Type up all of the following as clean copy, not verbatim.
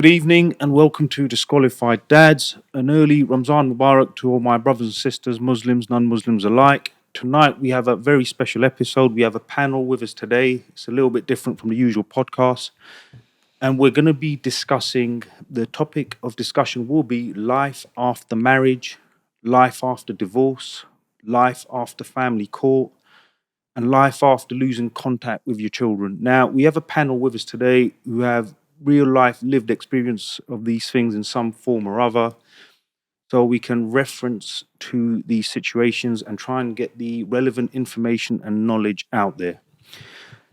Good evening and welcome to Disqualified Dads. An early Ramzan Mubarak to all my brothers and sisters, Muslims, non Muslims alike. Tonight we have a very special episode. We have a panel with us today. It's a little bit different from the usual podcast. And we're going to be discussing the topic of discussion will be life after marriage, life after divorce, life after family court, and life after losing contact with your children. Now, we have a panel with us today who have real life lived experience of these things in some form or other. So we can reference to these situations and try and get the relevant information and knowledge out there.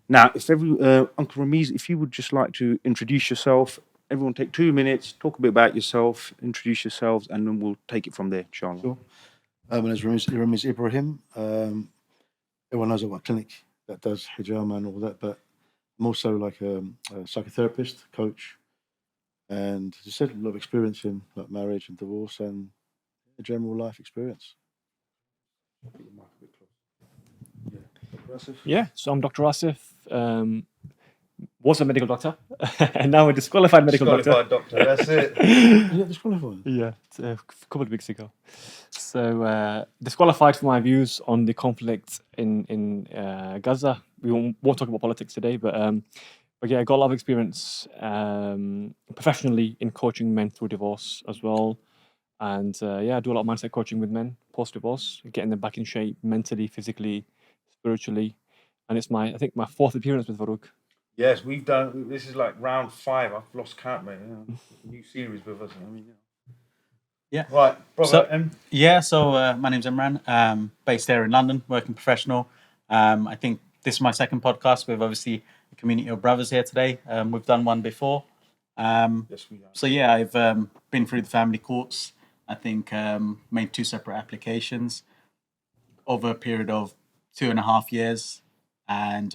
Now, if Uncle Ramiz, if you would just like to introduce yourself, everyone take 2 minutes, talk a bit about yourself, introduce yourselves, and then we'll take it from there, inshallah. Sure. My name is Ramiz Ibrahim. Everyone knows about clinic that does hijama and all that, but I'm also like a psychotherapist, coach, and as I said, a lot of experience in like marriage and divorce and a general life experience. Yeah, so I'm Dr. Asif. Was a medical doctor, and now a disqualified medical Disqualified doctor. doctor, that's it. Yeah, disqualified. Yeah, a couple of weeks ago. So disqualified for my views on the conflict in Gaza. We won't talk about politics today, but yeah, I got a lot of experience professionally in coaching men through divorce as well. And yeah, I do a lot of mindset coaching with men post-divorce, getting them back in shape mentally, physically, spiritually. And it's I think my fourth appearance with Farouk. Yes, we've done. This is like round 5. I've lost count, mate. New series with us. Yeah. Right, brother. So my name's Imran, based here in London, working professional. I think this is my second podcast with obviously a community of brothers here today. We've done one before. Yes, we have. So yeah, I've been through the family courts. I think made 2 separate applications over a period of 2.5 years, and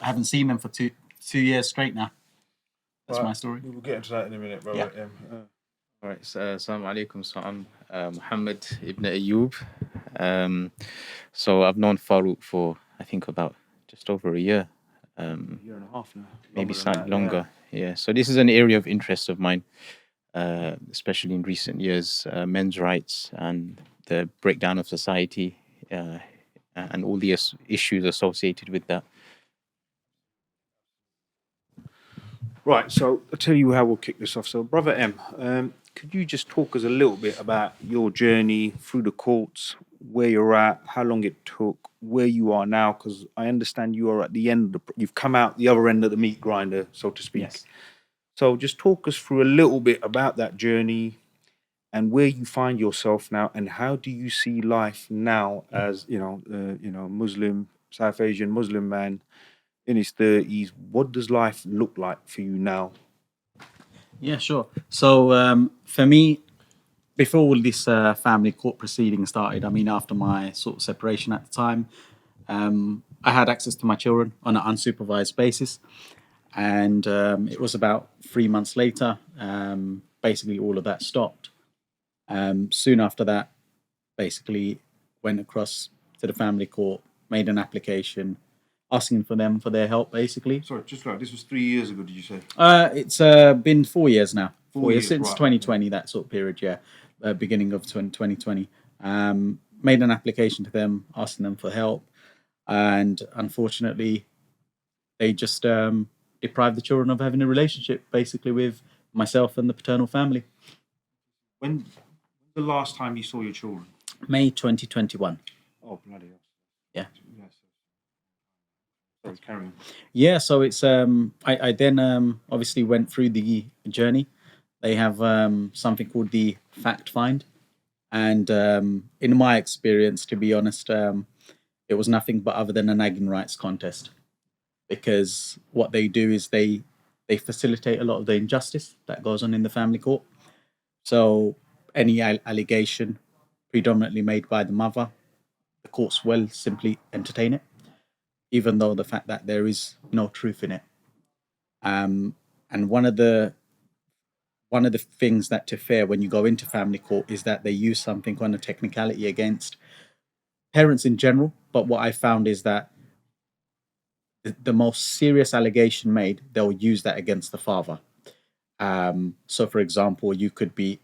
I haven't seen them for two years straight now. That's my story. We'll get into that in a minute, brother. Yeah. All right, so Assalamu alaikum. So I'm Muhammad ibn Ayyub. So I've known Farouk for I think about just over a year. Year and a half now. Maybe slightly longer. Yeah. So this is an area of interest of mine, especially in recent years, men's rights and the breakdown of society, and all the issues associated with that. Right, so I'll tell you how we'll kick this off. So, brother M, could you just talk us a little bit about your journey through the courts, where you're at, how long it took, where you are now? Because I understand you are at the end. You've come out the other end of the meat grinder, so to speak. Yes. So, just talk us through a little bit about that journey and where you find yourself now, and how do you see life now as Muslim, South Asian Muslim man in his 30s. What does life look like for you now? Yeah, sure. So for me, before all this family court proceeding started, I mean, after my sort of separation at the time, I had access to my children on an unsupervised basis. And it was about 3 months later, basically all of that stopped. Soon after that, basically went across to the family court, made an application, asking for them for their help, basically. Sorry, just right. This was 3 years ago, did you say? It's been 4 years now. 4 years since right. 2020, that sort of period, yeah. Beginning of 2020. Made an application to them, asking them for help. And unfortunately, they just deprived the children of having a relationship, basically, with myself and the paternal family. When the last time you saw your children? May 2021. Oh, bloody hell. Yeah. Sorry, carry on. Yeah, so it's I then obviously went through the journey. They have something called the fact find, and in my experience, to be honest, it was nothing but other than a nagging rights contest, because what they do is they facilitate a lot of the injustice that goes on in the family court. So any allegation predominantly made by the mother, the courts will simply entertain it, even though the fact that there is no truth in it. And one of the things that to fear when you go into family court is that they use something on a technicality against parents in general. But what I found is that the most serious allegation made, they'll use that against the father. So, for example, you could be,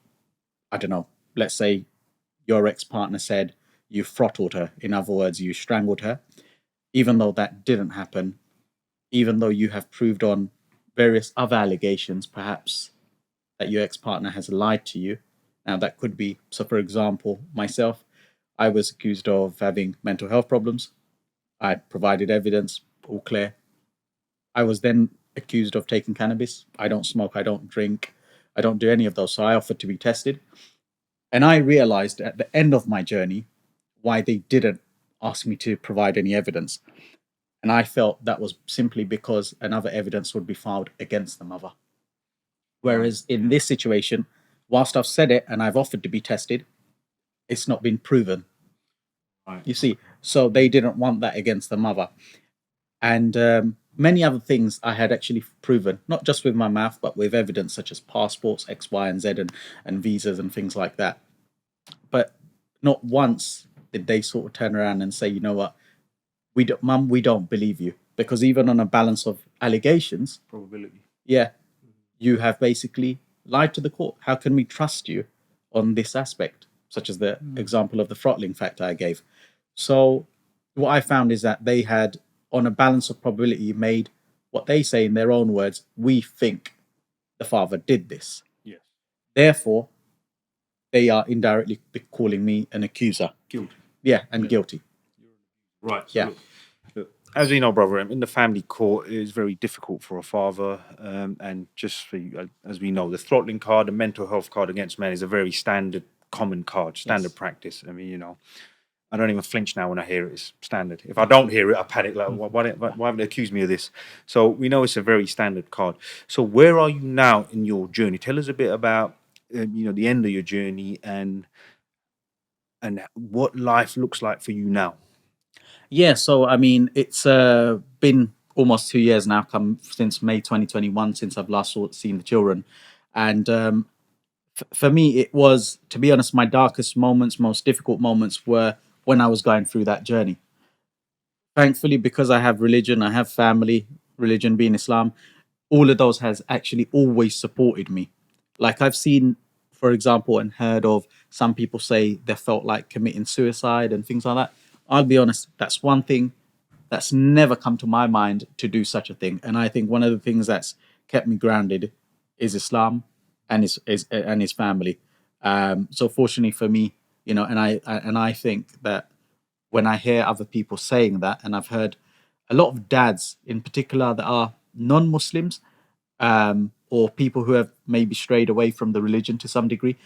I don't know, let's say your ex-partner said you throttled her. In other words, you strangled her. Even though that didn't happen, even though you have proved on various other allegations, perhaps that your ex-partner has lied to you. Now, that could be, so for example, myself, I was accused of having mental health problems. I provided evidence, all clear. I was then accused of taking cannabis. I don't smoke, I don't drink, I don't do any of those. So I offered to be tested. And I realized at the end of my journey why they didn't ask me to provide any evidence. And I felt that was simply because another evidence would be filed against the mother. Whereas in this situation, whilst I've said it and I've offered to be tested, it's not been proven. Right. You see, so they didn't want that against the mother. And many other things I had actually proven, not just with my mouth, but with evidence such as passports, X, Y, and Z, and visas and things like that. But not once did they sort of turn around and say, you know what, Mum, we don't believe you. Because even on a balance of allegations, Probability. yeah, you have basically lied to the court. How can we trust you on this aspect, such as the example of the throttling factor I gave? So what I found is that they had, on a balance of probability, made what they say in their own words, we think the father did this. Yes. Therefore, they are indirectly calling me an accuser. Guilty. Yeah, and guilty. Right. So Yeah. look, as we know, brother, in the family court, it is very difficult for a father. And just for you, as we know, the throttling card, the mental health card against men is a very standard, common card, standard Yes. practice. I mean, I don't even flinch now when I hear it. It's standard. If I don't hear it, I panic. Like, why haven't they accused me of this? So we know it's a very standard card. So where are you now in your journey? Tell us a bit about, the end of your journey and what life looks like for you now. Yeah, so I mean, it's been almost 2 years now, come since May 2021, since I've last seen the children, and for me, it was, to be honest, my darkest moments, most difficult moments were when I was going through that journey. Thankfully, because I have religion, I have family, religion being Islam, all of those has actually always supported me. Like I've seen, for example, and heard of some people say they felt like committing suicide and things like that. I'll be honest, that's one thing that's never come to my mind to do such a thing. And I think one of the things that's kept me grounded is Islam and his family. So fortunately for me, and I think that when I hear other people saying that, and I've heard a lot of dads in particular that are non-Muslims, or people who have maybe strayed away from the religion to some degree,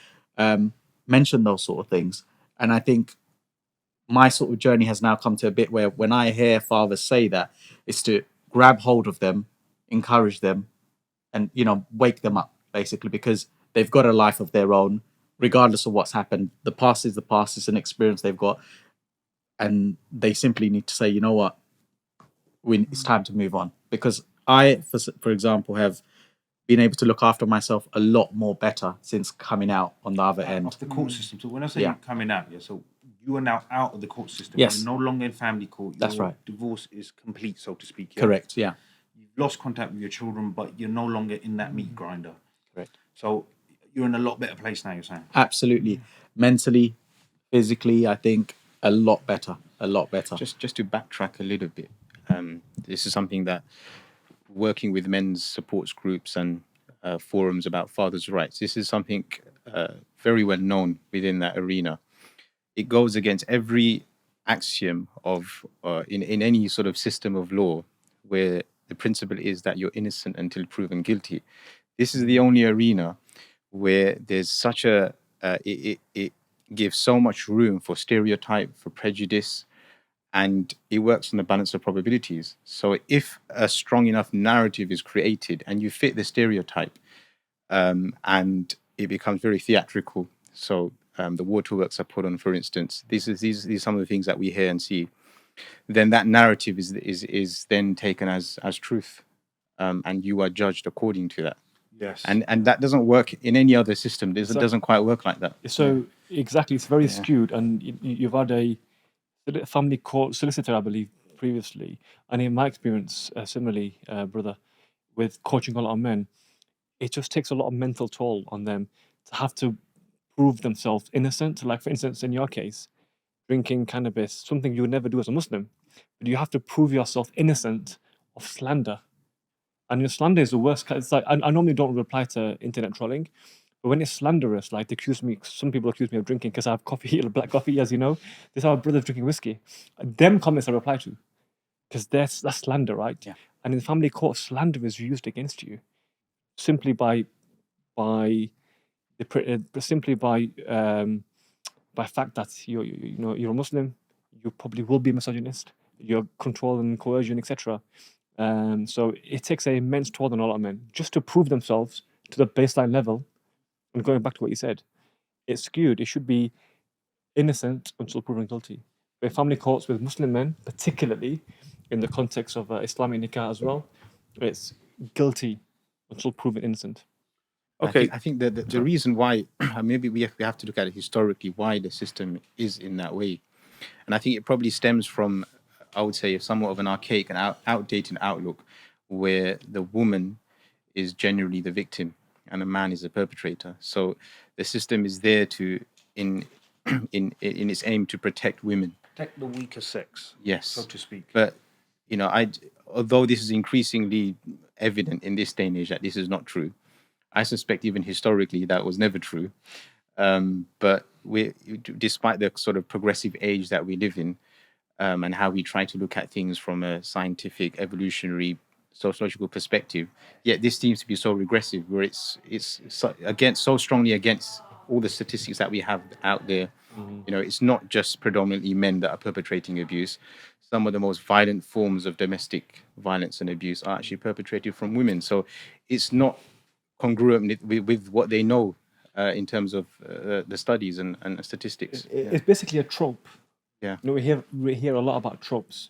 mention those sort of things. And I think my sort of journey has now come to a bit where when I hear fathers say that, it's to grab hold of them, encourage them, and wake them up basically, because they've got a life of their own, regardless of what's happened. The past is the past; it's an experience they've got, and they simply need to say, you know what, it's time to move on. Because I, for example, have been able to look after myself a lot more better since coming out on the other end. Of the court system. So when I say Yeah. you're coming out, so you are now out of the court system. Yes. You're no longer in family court. That's Your right. divorce is complete, so to speak. Yeah? Correct. Yeah. You've lost contact with your children, but you're no longer in that meat grinder. Correct. So you're in a lot better place now, you're saying? Absolutely. Mentally, physically, I think a lot better. A lot better. Just to backtrack a little bit, this is something that working with men's supports groups and forums about fathers' rights, this is something very well known within that arena. It goes against every axiom of in any sort of system of law where the principle is that you're innocent until proven guilty. This is the only arena where there's such it gives so much room for stereotype, for prejudice, and it works on the balance of probabilities. So if a strong enough narrative is created and you fit the stereotype, and it becomes very theatrical. So the waterworks are put on, for instance. These are some of the things that we hear and see. Then that narrative is then taken as truth, and you are judged according to that. Yes. And that doesn't work in any other system. It doesn't quite work like that. So exactly, it's very skewed, and you've had a family court solicitor, I believe, previously, and in my experience, similarly, brother, with coaching a lot of men, it just takes a lot of mental toll on them to have to prove themselves innocent. Like, for instance, in your case, drinking cannabis, something you would never do as a Muslim, but you have to prove yourself innocent of slander. And your slander is the worst. It's like, I normally don't reply to internet trolling, but when it's slanderous, like some people accuse me of drinking because I have coffee, black coffee, as you know. This is our brother's drinking whiskey. Them comments I reply to because that's slander, right? Yeah. And in the family court, slander is used against you simply by fact that you're a Muslim. You probably will be misogynist. You're control and coercion, etc. So it takes an immense toll on a lot of men just to prove themselves to the baseline level. And going back to what you said, it's skewed. It should be innocent until proven guilty. But in family courts with Muslim men, particularly in the context of Islamic nikah as well, it's guilty until proven innocent. Okay. I think that the reason why maybe we have to look at it historically why the system is in that way, and I think it probably stems from, I would say, somewhat of an archaic and outdated outlook, where the woman is generally the victim and the man is the perpetrator. So the system is there to in its aim to protect women, Protect the weaker sex, yes, so to speak. but although this is increasingly evident in this day and age that this is not true, I suspect even historically that was never true. But despite the sort of progressive age that we live in, and how we try to look at things from a scientific, evolutionary, sociological perspective, yet this seems to be so regressive, where it's so strongly against all the statistics that we have out there. It's not just predominantly men that are perpetrating abuse. Some of the most violent forms of domestic violence and abuse are actually perpetrated from women. So it's not congruent with what they know in terms of the studies and statistics. It's basically a trope. Yeah. We hear a lot about tropes,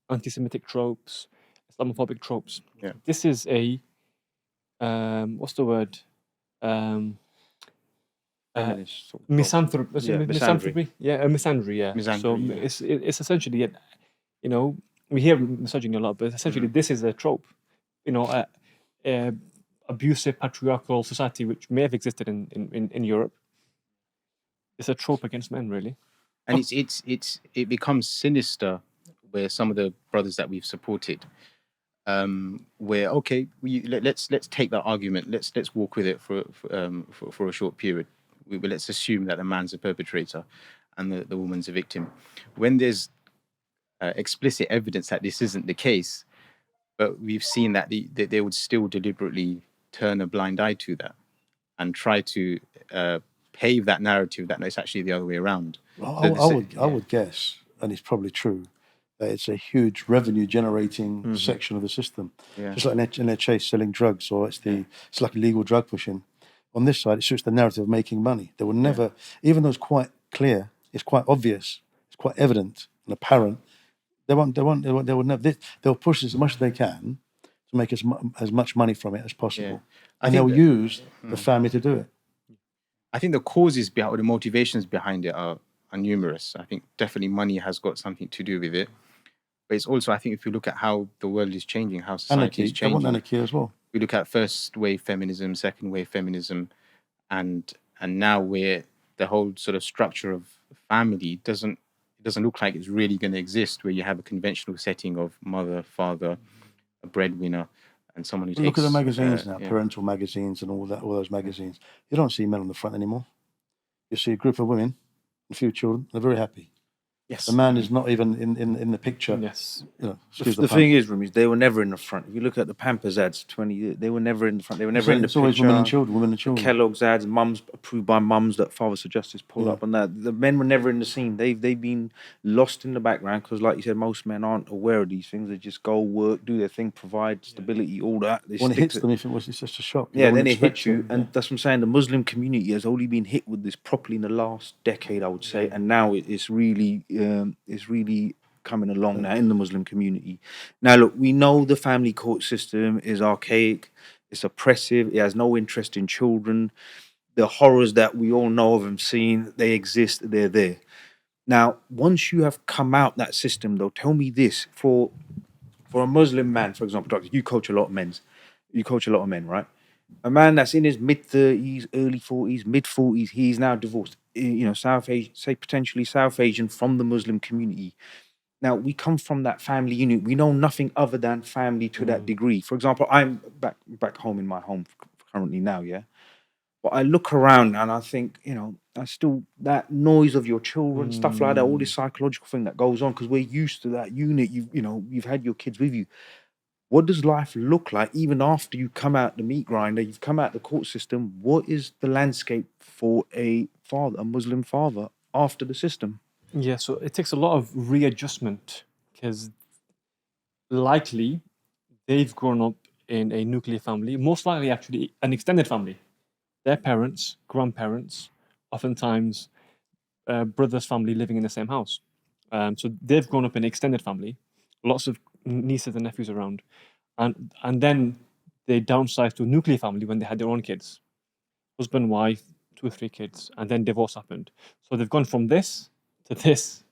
anti-Semitic tropes, Islamophobic tropes. Yeah. This is a what's the word? Feminist sort of Misanthropy. Yeah, Misanthropy. Yeah, misandry. Yeah. So Misandry, yeah. it's essentially, we hear misogyny a lot, but essentially this is a trope. Abusive patriarchal society which may have existed in Europe. It's a trope against men, really. And it becomes sinister where some of the brothers that we've supported, where let's take that argument, let's walk with it for a short period. Let's assume that the man's a perpetrator and the woman's a victim. When there's explicit evidence that this isn't the case, but we've seen that they would still deliberately turn a blind eye to that and try to pave that narrative that it's actually the other way around. Well, I would guess, and it's probably true, that it's a huge revenue generating section of the system. Yeah. Just like NHS selling drugs, or it's like illegal drug pushing. On this side, it's just the narrative of making money. They will never, even though it's quite clear, it's quite obvious, it's quite evident and apparent. They will never. They'll push as much as they can to make as much money from it as possible, Yeah. and they'll use the family to do it. I think the causes behind, or the motivations behind it are numerous. I think definitely money has got something to do with it. But it's also, I think, if you look at how the world is changing, how society is Anarchy. They want changing. anarchy as well. We look at first wave feminism, second wave feminism, and now where the whole sort of structure of family doesn't look like it's really going to exist, where you have a conventional setting of mother, father, a breadwinner, and someone who takes... Look at the magazines now, yeah. parental magazines and all those magazines. You don't see men on the front anymore. You see a group of women, a few children, they're very happy. Yes. The man is not even in the picture. Yes. The thing is, Rumi, they were never in the front. If you look at the Pampers ads, 20 years, they were never in the front. They were never in the It's always picture. women and children. Kellogg's ads, mums approved by mums that Fathers for Justice pulled up on that. The men were never in the scene. They've been lost in the background because, like you said, most men aren't aware of these things. They just go work, do their thing, provide stability, all that. When it hits them, if it's just a shock. Yeah, then it hits you, and that's what I'm saying. The Muslim community has only been hit with this properly in the last decade, I would say, and now it's really coming along now in the Muslim community. Now, look, we know the family court system is archaic, it's oppressive, it has no interest in children. The horrors that we all know of and seen, they exist, they're there. Now, once you have come out that system, though, tell me this: for a Muslim man, for example, doctor, you coach a lot of men, right? A man that's in his mid-30s, early 40s, mid-40s, he's now divorced. South Asian, say potentially South Asian from the Muslim community. Now, we come from that family unit. We know nothing other than family to that degree. For example, I'm back home in my home currently now, yeah? But I look around and I think, I still, that noise of your children, stuff like that, all this psychological thing that goes on, because we're used to that unit. You've had your kids with you. What does life look like even after you come out the meat grinder, you've come out the court system? What is the landscape for a Muslim father after the system? Yeah, so it takes a lot of readjustment because likely they've grown up in a nuclear family, most likely actually an extended family. Their parents, grandparents, oftentimes brothers' family living in the same house. So they've grown up in an extended family, lots of nieces and nephews around, and then they downsized to a nuclear family when they had their own kids, husband, wife, 2 or 3 kids, and then divorce happened. So they've gone from this to this,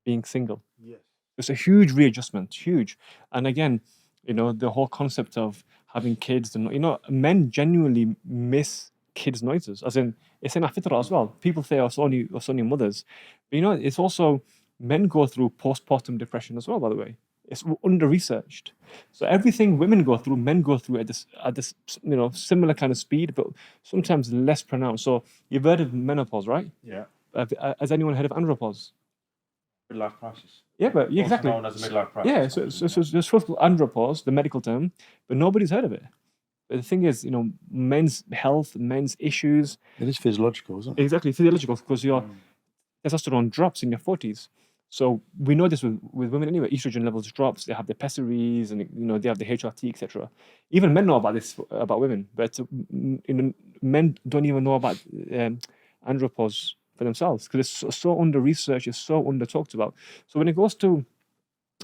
being single. Yes. It's a huge readjustment, huge. And again, the whole concept of having kids, and men genuinely miss kids' noises, as in it's in our fitrah as well. People say, "Oh, it's only mothers," but it's also men go through postpartum depression as well. By the way, it's under researched. So everything women go through, men go through at this similar kind of speed, but sometimes less pronounced. So you've heard of menopause, right? Yeah. Has anyone heard of andropause? Midlife crisis. Yeah, but exactly. Also known as a midlife crisis. Yeah, so there's supposed to be andropause, the medical term, but nobody's heard of it. But the thing is, men's health, men's issues. It is physiological, isn't it? Exactly, physiological, because your testosterone drops in your 40s. So we know this with women anyway. Estrogen levels drops. They have the pessaries, and they have the HRT, etc. Even men know about this about women, but men don't even know about andropause for themselves because it's so under researched, it's so under talked about. So when it goes to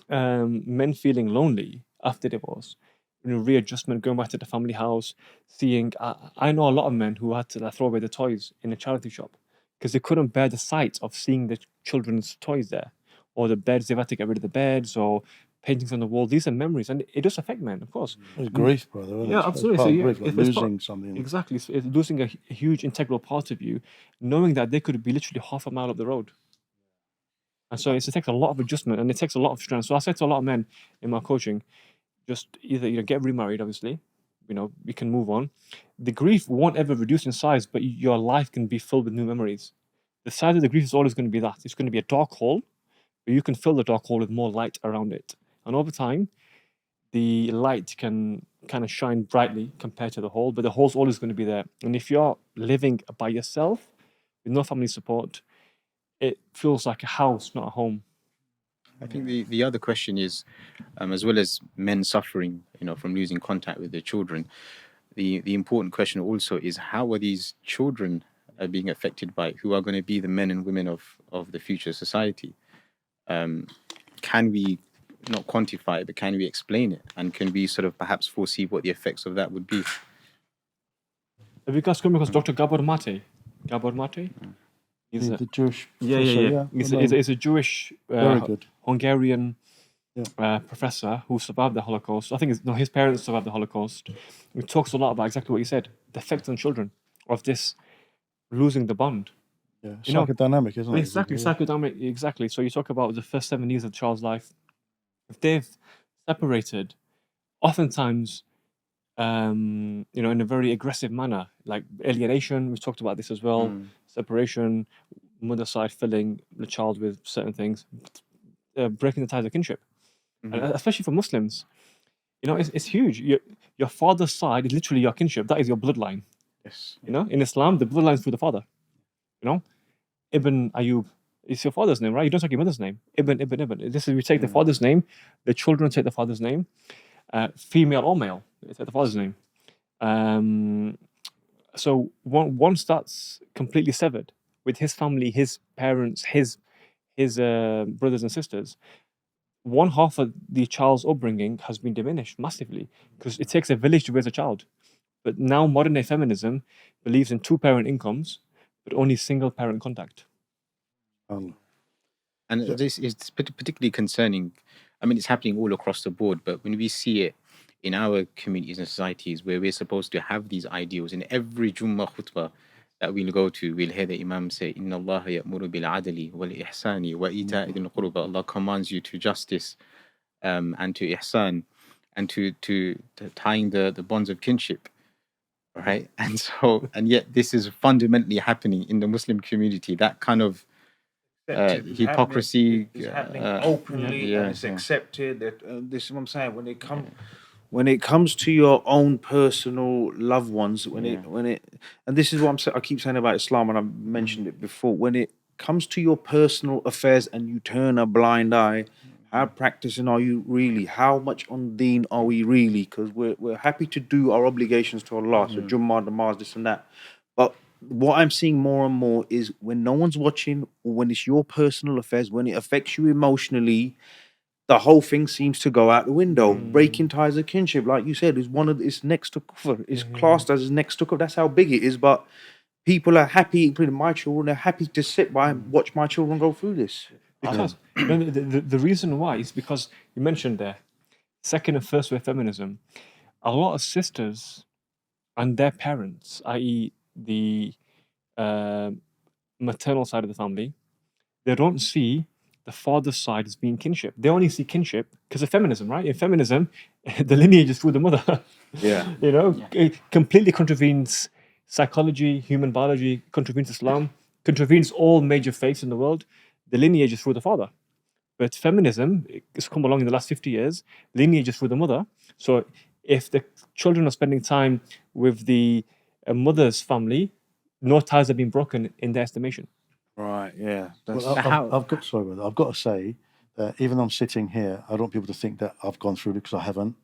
men feeling lonely after divorce, readjustment, going back to the family house, seeing. I know a lot of men who had to throw away the toys in a charity shop because they couldn't bear the sight of seeing the children's toys there, or the beds. They've had to get rid of the beds or paintings on the wall. These are memories, and it does affect men, of course. It's grief, brother. Isn't Yeah, it? absolutely. It's So part of yeah, grief, like if it's losing something. Exactly. So it's losing a huge integral part of you, knowing that they could be literally half a mile up the road. And so it takes a lot of adjustment and it takes a lot of strength. So I say to a lot of men in my coaching, just either get remarried, obviously, we can move on. The grief won't ever reduce in size, but your life can be filled with new memories. The size of the grief is always going to be that. It's going to be a dark hole, but you can fill the dark hole with more light around it. And over time, the light can kind of shine brightly compared to the hole, but the hole's always going to be there. And if you're living by yourself with no family support, it feels like a house, not a home. I think the other question is, as well as men suffering, from losing contact with their children, the important question also is how are these children being affected by it, who are going to be the men and women of the future society? Can we not quantify it, but can we explain it? And can we sort of perhaps foresee what the effects of that would be? Have you guys come across Dr. Gabor Mate? Gabor Mate? He's The Jewish. yeah. He's a Jewish, Very good. Hungarian professor who survived the Holocaust. I think his parents survived the Holocaust. He talks a lot about exactly what you said, the effects on children of this losing the bond. Yeah, psychodynamic, isn't it? Exactly, psychodynamic, exactly. So you talk about the first 7 years of the child's life. If they've separated, oftentimes, in a very aggressive manner, like alienation, we've talked about this as well, separation, mother side filling the child with certain things, breaking the ties of kinship. And especially for Muslims, it's huge. Your father's side is literally your kinship. That is your bloodline. Yes. In Islam, the bloodline is through the father. Ibn Ayub, it's your father's name, right? You don't take your mother's name. Ibn. This is, we take the father's name, the children take the father's name, female or male, they take the father's name. So once that's completely severed with his family, his parents, his brothers and sisters, one half of the child's upbringing has been diminished massively because it takes a village to raise a child. But now modern day feminism believes in 2-parent incomes, but only single parent contact. And this is particularly concerning. I mean, it's happening all across the board, but when we see it in our communities and societies where we're supposed to have these ideals. In every Jummah khutbah that we'll go to, we'll hear the Imam say, Inna Allah ya'muru bil adli wal ihsani wa ita'i dhil qurba. Allah commands you to justice and to ihsan and to tying the bonds of kinship. Right. And so, and yet this is fundamentally happening in the Muslim community, that kind of hypocrisy. It's happening openly, and it's accepted. That this is what I'm saying. When it comes to your own personal loved ones, and this is what I'm saying. I keep saying about Islam, and I've mentioned it before. When it comes to your personal affairs, and you turn a blind eye, how practicing are you really? How much on deen are we really? Because we're happy to do our obligations to Allah, so Jummah, Namaz, this and that. But what I'm seeing more and more is when no one's watching, or when it's your personal affairs, when it affects you emotionally, the whole thing seems to go out the window. Breaking ties of kinship, like you said, is it's next to kufr. It's classed as next to kufr. That's how big it is. But people are happy, including my children, they're happy to sit by and watch my children go through this. Because the reason why is because you mentioned there, second and first wave feminism, a lot of sisters and their parents, i.e., the maternal side of the family, they don't see the father's side as being kinship. They only see kinship because of feminism, right? In feminism, the lineage is through the mother. Yeah. It completely contravenes psychology, human biology, contravenes Islam, contravenes all major faiths in the world. The lineage is through the father. But feminism, it's come along in the last 50 years, lineage is through the mother. So if the children are spending time with the mother's family, no ties have been broken in their estimation. Right, yeah. That's Well, I've got to say that even though I'm sitting here, I don't want people to think that I've gone through it, because I haven't.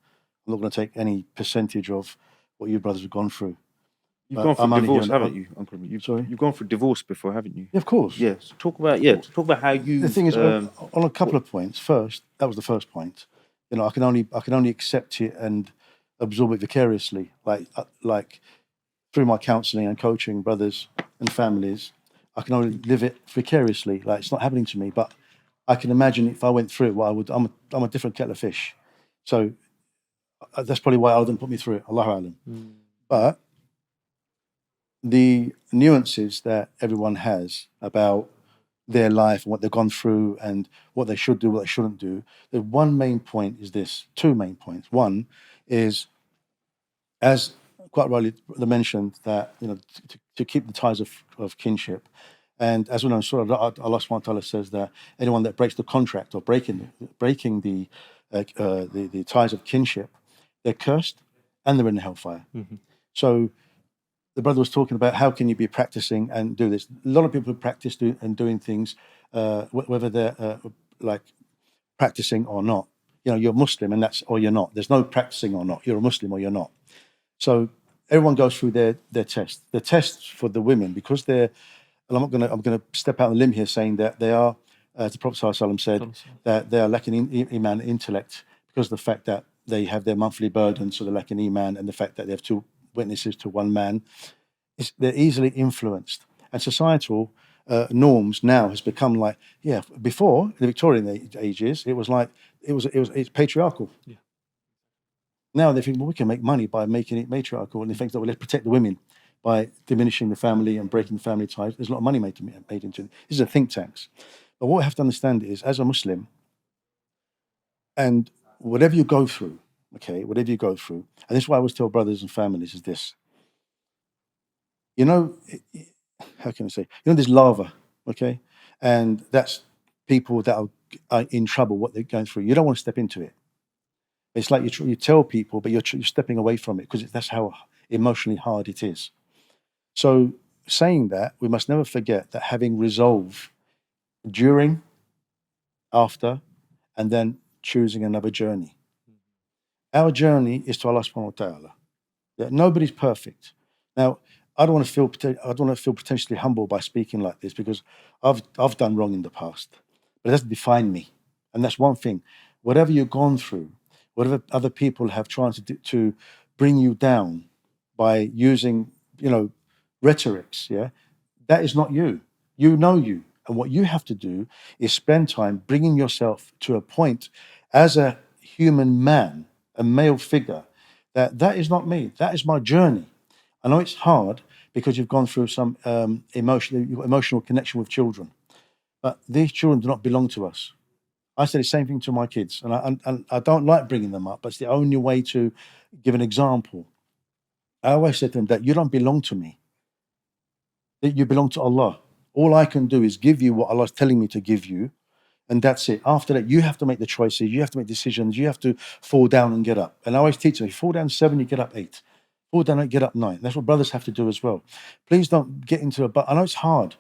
I'm not going to take any percentage of what you brothers have gone through. You've gone through divorce, here- haven't you, Uncle? Sorry? You've gone through divorce before, haven't you? Yeah, of course. Yeah. So talk about how you. The thing is, on a couple of points. First, that was the first point. I can only accept it and absorb it vicariously, like through my counselling and coaching brothers and families. I can only live it vicariously. Like, it's not happening to me, but I can imagine if I went through it, what I would. I'm a different kettle of fish. So that's probably why Allah didn't put me through it. Allahu Alam. But the nuances that everyone has about their life and what they've gone through and what they should do, what they shouldn't do. The one main point is this. Two main points. One is, as quite rightly mentioned, that to keep the ties of kinship, and as we know, Surah Allah Subhanahu wa Taala says that anyone that breaks the contract or breaking the ties of kinship, they're cursed and they're in the hellfire. So the brother was talking about how can you be practicing and do this. A lot of people practice doing things, whether they're like practicing or not. You're Muslim and or you're not. There's no practicing or not. You're a Muslim or you're not. So everyone goes through their test. The tests for the women, because they're, and I'm going to step out on a limb here saying that they are, as the Prophet ﷺ said, that they are lacking iman, intellect, because of the fact that they have their monthly burden, so they're lacking iman, and the fact that they have two witnesses to one man. They're easily influenced, and societal norms now has become like, before in the Victorian ages, it was like it's patriarchal. Yeah. Now they think, well, we can make money by making it matriarchal, and they think that, well, let's protect the women by diminishing the family and breaking the family ties. There's a lot of money made into it. These are think tanks. But what we have to understand is, as a Muslim, and whatever you go through, and this is why I always tell brothers and families is this. How can I say? There's lava, okay? And that's people that are in trouble, what they're going through. You don't want to step into it. It's like you tell people, but you're stepping away from it, because that's how emotionally hard it is. So saying that, we must never forget that having resolve during, after, and then choosing another journey. Our journey is to Allah subhanahu wa ta'ala. Yeah, nobody's perfect. Now, I don't want to feel potentially humble by speaking like this, because I've done wrong in the past, but it doesn't define me. And that's one thing. Whatever you've gone through, whatever other people have tried to bring you down by using, rhetorics, that is not you. You know you. And what you have to do is spend time bringing yourself to a point as a human man, a male figure, that is not me. That is my journey. I know it's hard because you've gone through some emotional connection with children, but these children do not belong to us. I say the same thing to my kids, and I don't like bringing them up, but it's the only way to give an example. I always said to them that you don't belong to me, that you belong to Allah. All I can do is give you what Allah's telling me to give you, and that's it. After that, you have to make the choices, you have to make decisions, you have to fall down and get up. And I always teach them, if you fall down 7, you get up 8. Fall down 8, get up 9. That's what brothers have to do as well. Please don't get into a, but I know it's hard,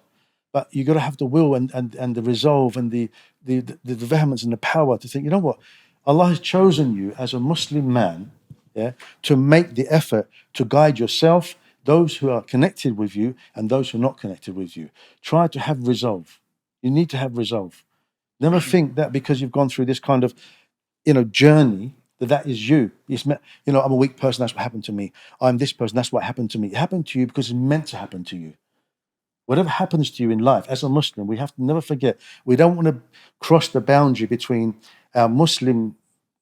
but you got to have the will and the resolve and the vehemence and the power to think, you know what? Allah has chosen you as a Muslim man, yeah, to make the effort to guide yourself, those who are connected with you and those who are not connected with you. Try to have resolve. You need to have resolve. Never think that because you've gone through this kind of, journey, that is you. I'm a weak person, that's what happened to me. I'm this person, that's what happened to me. It happened to you because it's meant to happen to you. Whatever happens to you in life, as a Muslim, we have to never forget, we don't want to cross the boundary between our Muslim,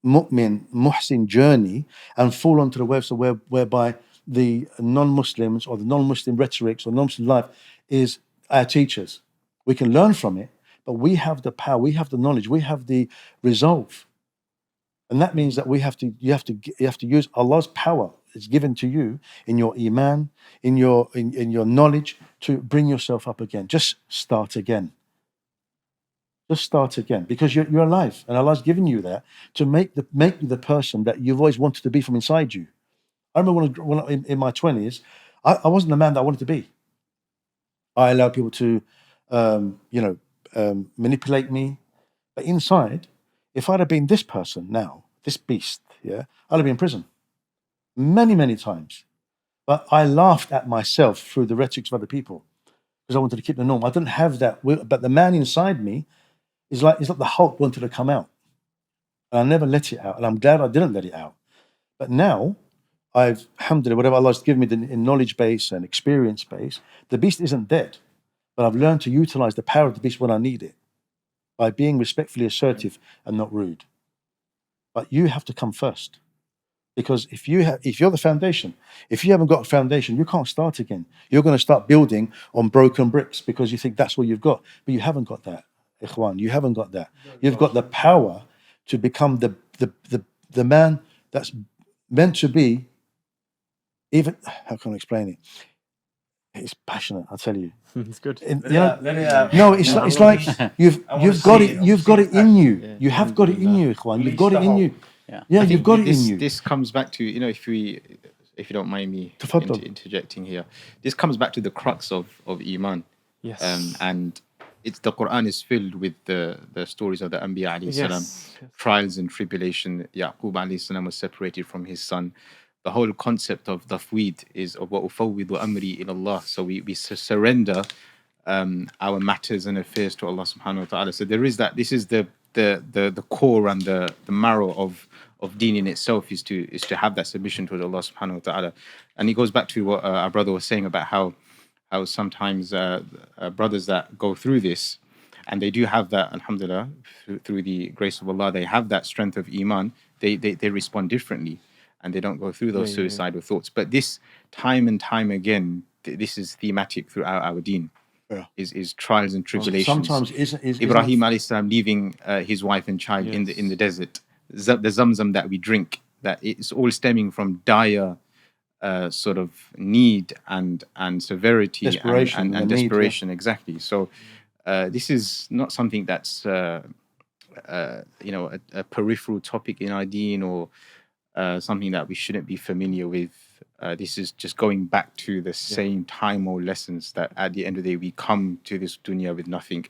mu'min, muhsin journey and fall onto the website whereby the non-Muslims or the non-Muslim rhetorics or non-Muslim life is our teachers. We can learn from it, but we have the power, we have the knowledge, we have the resolve. And that means that you have to use Allah's power. It's given to you in your iman, in your knowledge, to bring yourself up again. Just start again. Just start again, because you're alive, and Allah's given you that to make you the person that you've always wanted to be from inside you. I remember when in my 20s, I wasn't the man that I wanted to be. I allowed people to, manipulate me, but inside, if I'd have been this person now, this beast, yeah, I'd have been in prison many, many times. But I laughed at myself through the rhetorics of other people because I wanted to keep the norm. I didn't have that, but the man inside me is like the Hulk wanted to come out, and I never let it out, and I'm glad I didn't let it out. But now, alhamdulillah, whatever Allah's given me in knowledge base and experience base, the beast isn't dead, but I've learned to utilize the power of the beast when I need it by being respectfully assertive and not rude. But you have to come first, because if you're the foundation, if you haven't got a foundation, you can't start again. You're going to start building on broken bricks because you think that's what you've got, but you haven't got that, ikhwan. You haven't got that. You've got the power to become the man that's meant to be. Even, how can I explain it? It's passionate, I tell you. It's good. No, it's like you've got it in you. Yeah. You have got it in you, ikhwan. You've got it in you. Yeah, I you've think got it in you. This comes back to, if you don't mind me Tafaddal. interjecting here, this comes back to the crux of Iman. Yes. And the Quran is filled with the stories of the Anbiya alayhi salam, trials and tribulation. Yaqub alayhi salam was separated from his son. The whole concept of tafweed is of what ufawwidu amri ila Allah. So we surrender our matters and affairs to Allah subhanahu wa ta'ala. So there is that. This is the core and the marrow of deen in itself is to have that submission to Allah subhanahu wa ta'ala. And it goes back to what our brother was saying about how sometimes brothers that go through this, and they do have that, alhamdulillah, through the grace of Allah, they have that strength of iman, they respond differently, and they don't go through those suicidal thoughts. But this, time and time again, this is thematic throughout our deen. Yeah. Is trials and tribulations. Sometimes Ibrahim alayhi salam leaving his wife and child in the desert. The zamzam that we drink, that it's all stemming from dire sort of need and severity and desperation. Exactly. So this is not something that's a peripheral topic in our deen or something that we shouldn't be familiar with. This is just going back to the same time or lessons that at the end of the day we come to this dunya with nothing.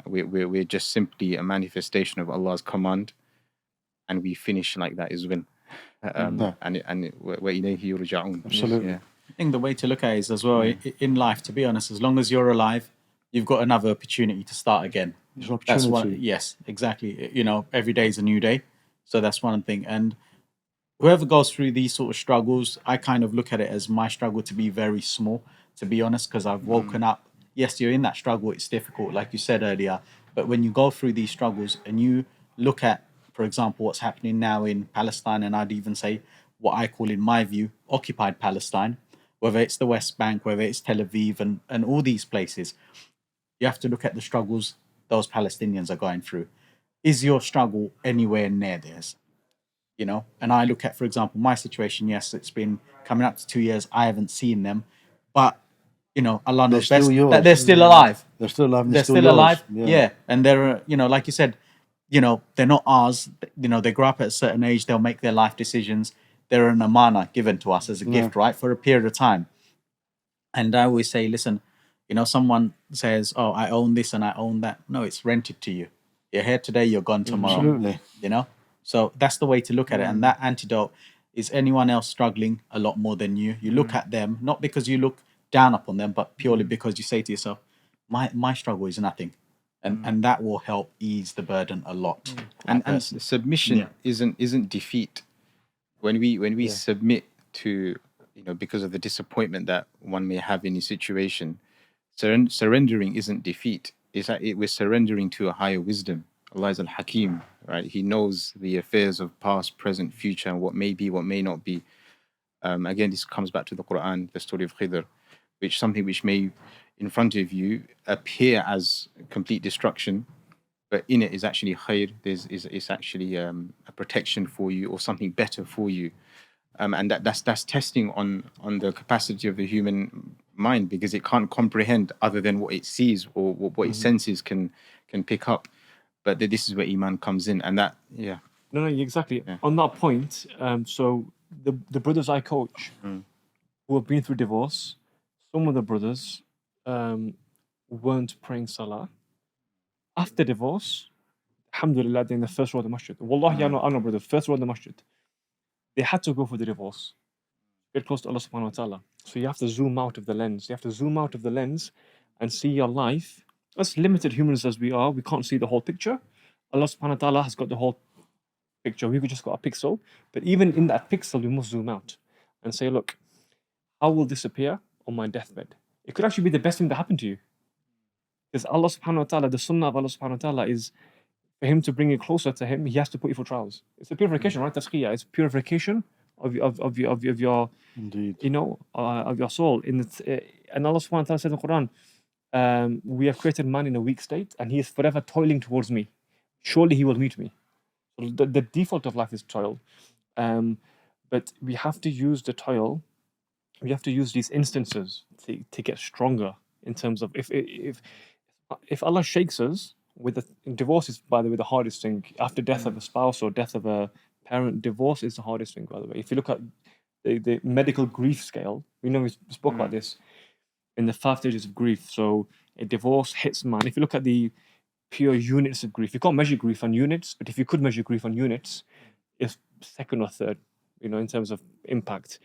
We're just simply a manifestation of Allah's command, and we finish like that as well. And وَإِلَيْهِ يُرْجَعُونَ. Absolutely. Yeah. I think the way to look at it is as well, in life, to be honest, as long as you're alive, you've got another opportunity to start again. There's an opportunity. That's one. Yes, exactly. Every day is a new day. So that's one thing. And whoever goes through these sort of struggles, I kind of look at it as my struggle to be very small, to be honest, because I've woken up. Yes, you're in that struggle. It's difficult, like you said earlier. But when you go through these struggles and you look at for example, what's happening now in Palestine, and I'd even say what I call, in my view, occupied Palestine, whether it's the West Bank, whether it's Tel Aviv, and all these places, you have to look at the struggles those Palestinians are going through. Is your struggle anywhere near theirs? And I look at, for example, my situation. Yes, it's been coming up to 2 years. I haven't seen them, but Allah knows They're best still yours. that they're still alive. They're still alive. And They're still yours. alive. Yeah. And they're, like you said, they're not ours. They grow up at a certain age. They'll make their life decisions. They're an amana given to us as a gift, right, for a period of time. And I always say, listen, someone says, "Oh, I own this and I own that." No, it's rented to you. You're here today. You're gone tomorrow. Absolutely. So that's the way to look at it. And that antidote is anyone else struggling a lot more than you. You look at them, not because you look down upon them, but purely because you say to yourself, my struggle is nothing. And that will help ease the burden a lot. And submission isn't defeat. When we submit to, because of the disappointment that one may have in a situation, surrendering isn't defeat. It's that we're surrendering to a higher wisdom. Allah is al-Hakim, right? He knows the affairs of past, present, future, and what may be, what may not be. Again, this comes back to the Quran, the story of Khidr, something which may, in front of you, appear as complete destruction, but in it is actually khair. It's actually a protection for you, or something better for you. And that's testing on the capacity of the human mind, because it can't comprehend other than what it sees or what its senses can pick up. But this is where Iman comes in, and that, yeah. No, exactly. Yeah. On that point, so the brothers I coach who have been through divorce, some of the brothers weren't praying Salah. After divorce, alhamdulillah, they're in the first row of the masjid. Wallahi, I know, brother, first row of the masjid. They had to go for the divorce. Get close to Allah subhanahu wa ta'ala. So you have to zoom out of the lens. You have to zoom out of the lens and see your life. As limited humans as we are, we can't see the whole picture. Allah subhanahu wa ta'ala has got the whole picture. We've just got a pixel. But even in that pixel, we must zoom out and say, look, how will this appear on my deathbed? It could actually be the best thing that happened to you. Because Allah subhanahu wa ta'ala, the sunnah of Allah subhanahu wa ta'ala is, for him to bring you closer to him, he has to put you through trials. It's a purification, right? Tasqiyah. It's purification of your Indeed. Of your soul. And Allah subhanahu wa ta'ala says in the Quran, we have created man in a weak state, and he is forever toiling towards me. Surely he will meet me. So the default of life is toil. But we have to use the toil, we have to use these instances to get stronger in terms of if Allah shakes us with divorce is, by the way, the hardest thing. After death of a spouse or death of a parent, divorce is the hardest thing, by the way. If you look at the medical grief scale, we spoke about this in the 5 stages of grief. So a divorce hits man. If you look at the pure units of grief, you can't measure grief on units, but if you could measure grief on units, it's second or third, in terms of impact.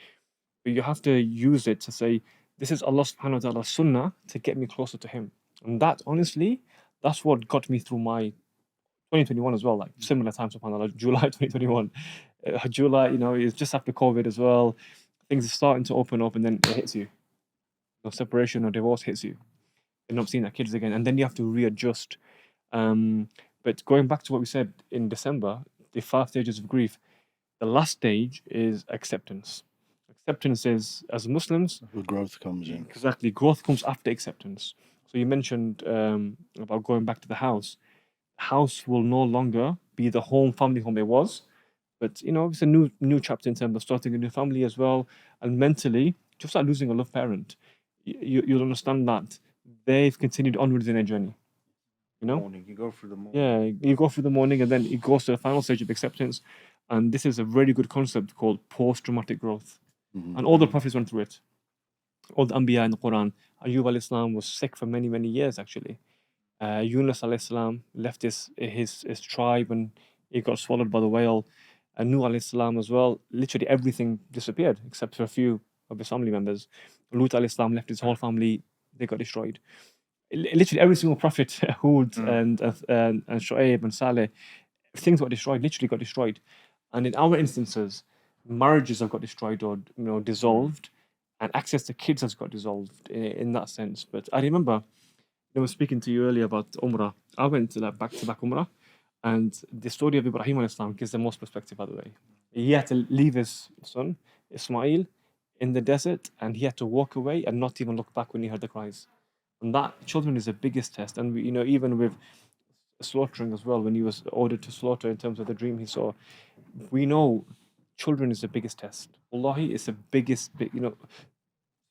But you have to use it to say, this is Allah subhanahu wa ta'ala's sunnah to get me closer to him. And that, honestly, that's what got me through my 2021 as well, like similar time, subhanAllah, July 2021. July, it's just after COVID as well. Things are starting to open up, and then it hits you. Separation or divorce hits you. You're not seeing that kids again. And then you have to readjust. But going back to what we said in December, the 5 stages of grief, the last stage is acceptance. Acceptance is, as Muslims, the growth comes in. Exactly, growth comes after acceptance. So you mentioned about going back to the house. The house will no longer be the family home it was, but it's a new chapter in terms of starting a new family as well. And mentally, just like losing a loved parent, you'll understand that they've continued onwards in their journey. Morning, you go through the morning. Yeah, you go through the morning, and then it goes to the final stage of acceptance. And this is a very good concept called post-traumatic growth. Mm-hmm. And all the prophets went through it. All the Anbiya in the Quran. Ayyub alayhi salam was sick for many, many years, actually. Yunus alayhi salam left his tribe and he got swallowed by the whale. And Nuh alayhi salam as well. Literally everything disappeared except for a few of his family members. Lut alayhi salam left his whole family. They got destroyed. Literally every single prophet, Hud and Shu'aib and Saleh, things got destroyed, literally got destroyed. And in our instances, marriages have got destroyed or dissolved, and access to kids has got dissolved in that sense. But I remember I was speaking to you earlier about Umrah. I went to back-to-back Umrah, And the story of Ibrahim alayhi salam gives the most perspective, by the way. He had to leave his son, Ismail, in the desert, and he had to walk away and not even look back when he heard the cries. And that, children, is the biggest test. And we, even with slaughtering as well, when he was ordered to slaughter in terms of the dream he saw, we know children is the biggest test. Wallahi, it's the biggest,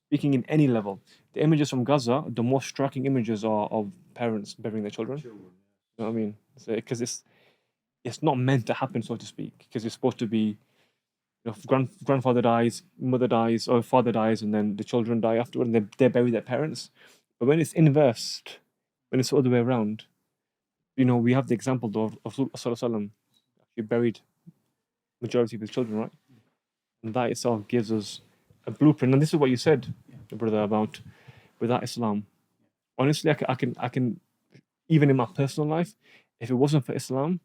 speaking in any level. The images from Gaza, the most striking images are of parents burying their children. You know what I mean? Because it's not meant to happen, so to speak, because it's supposed to be, grandfather dies, mother dies, or father dies, and then the children die afterward, and they bury their parents. But when it's inversed, when it's the other way around, we have the example of Rasulullah he buried majority of his children, right? And that itself gives us a blueprint. And this is what you said, brother, about without Islam. Honestly, I can, even in my personal life, if it wasn't for Islam,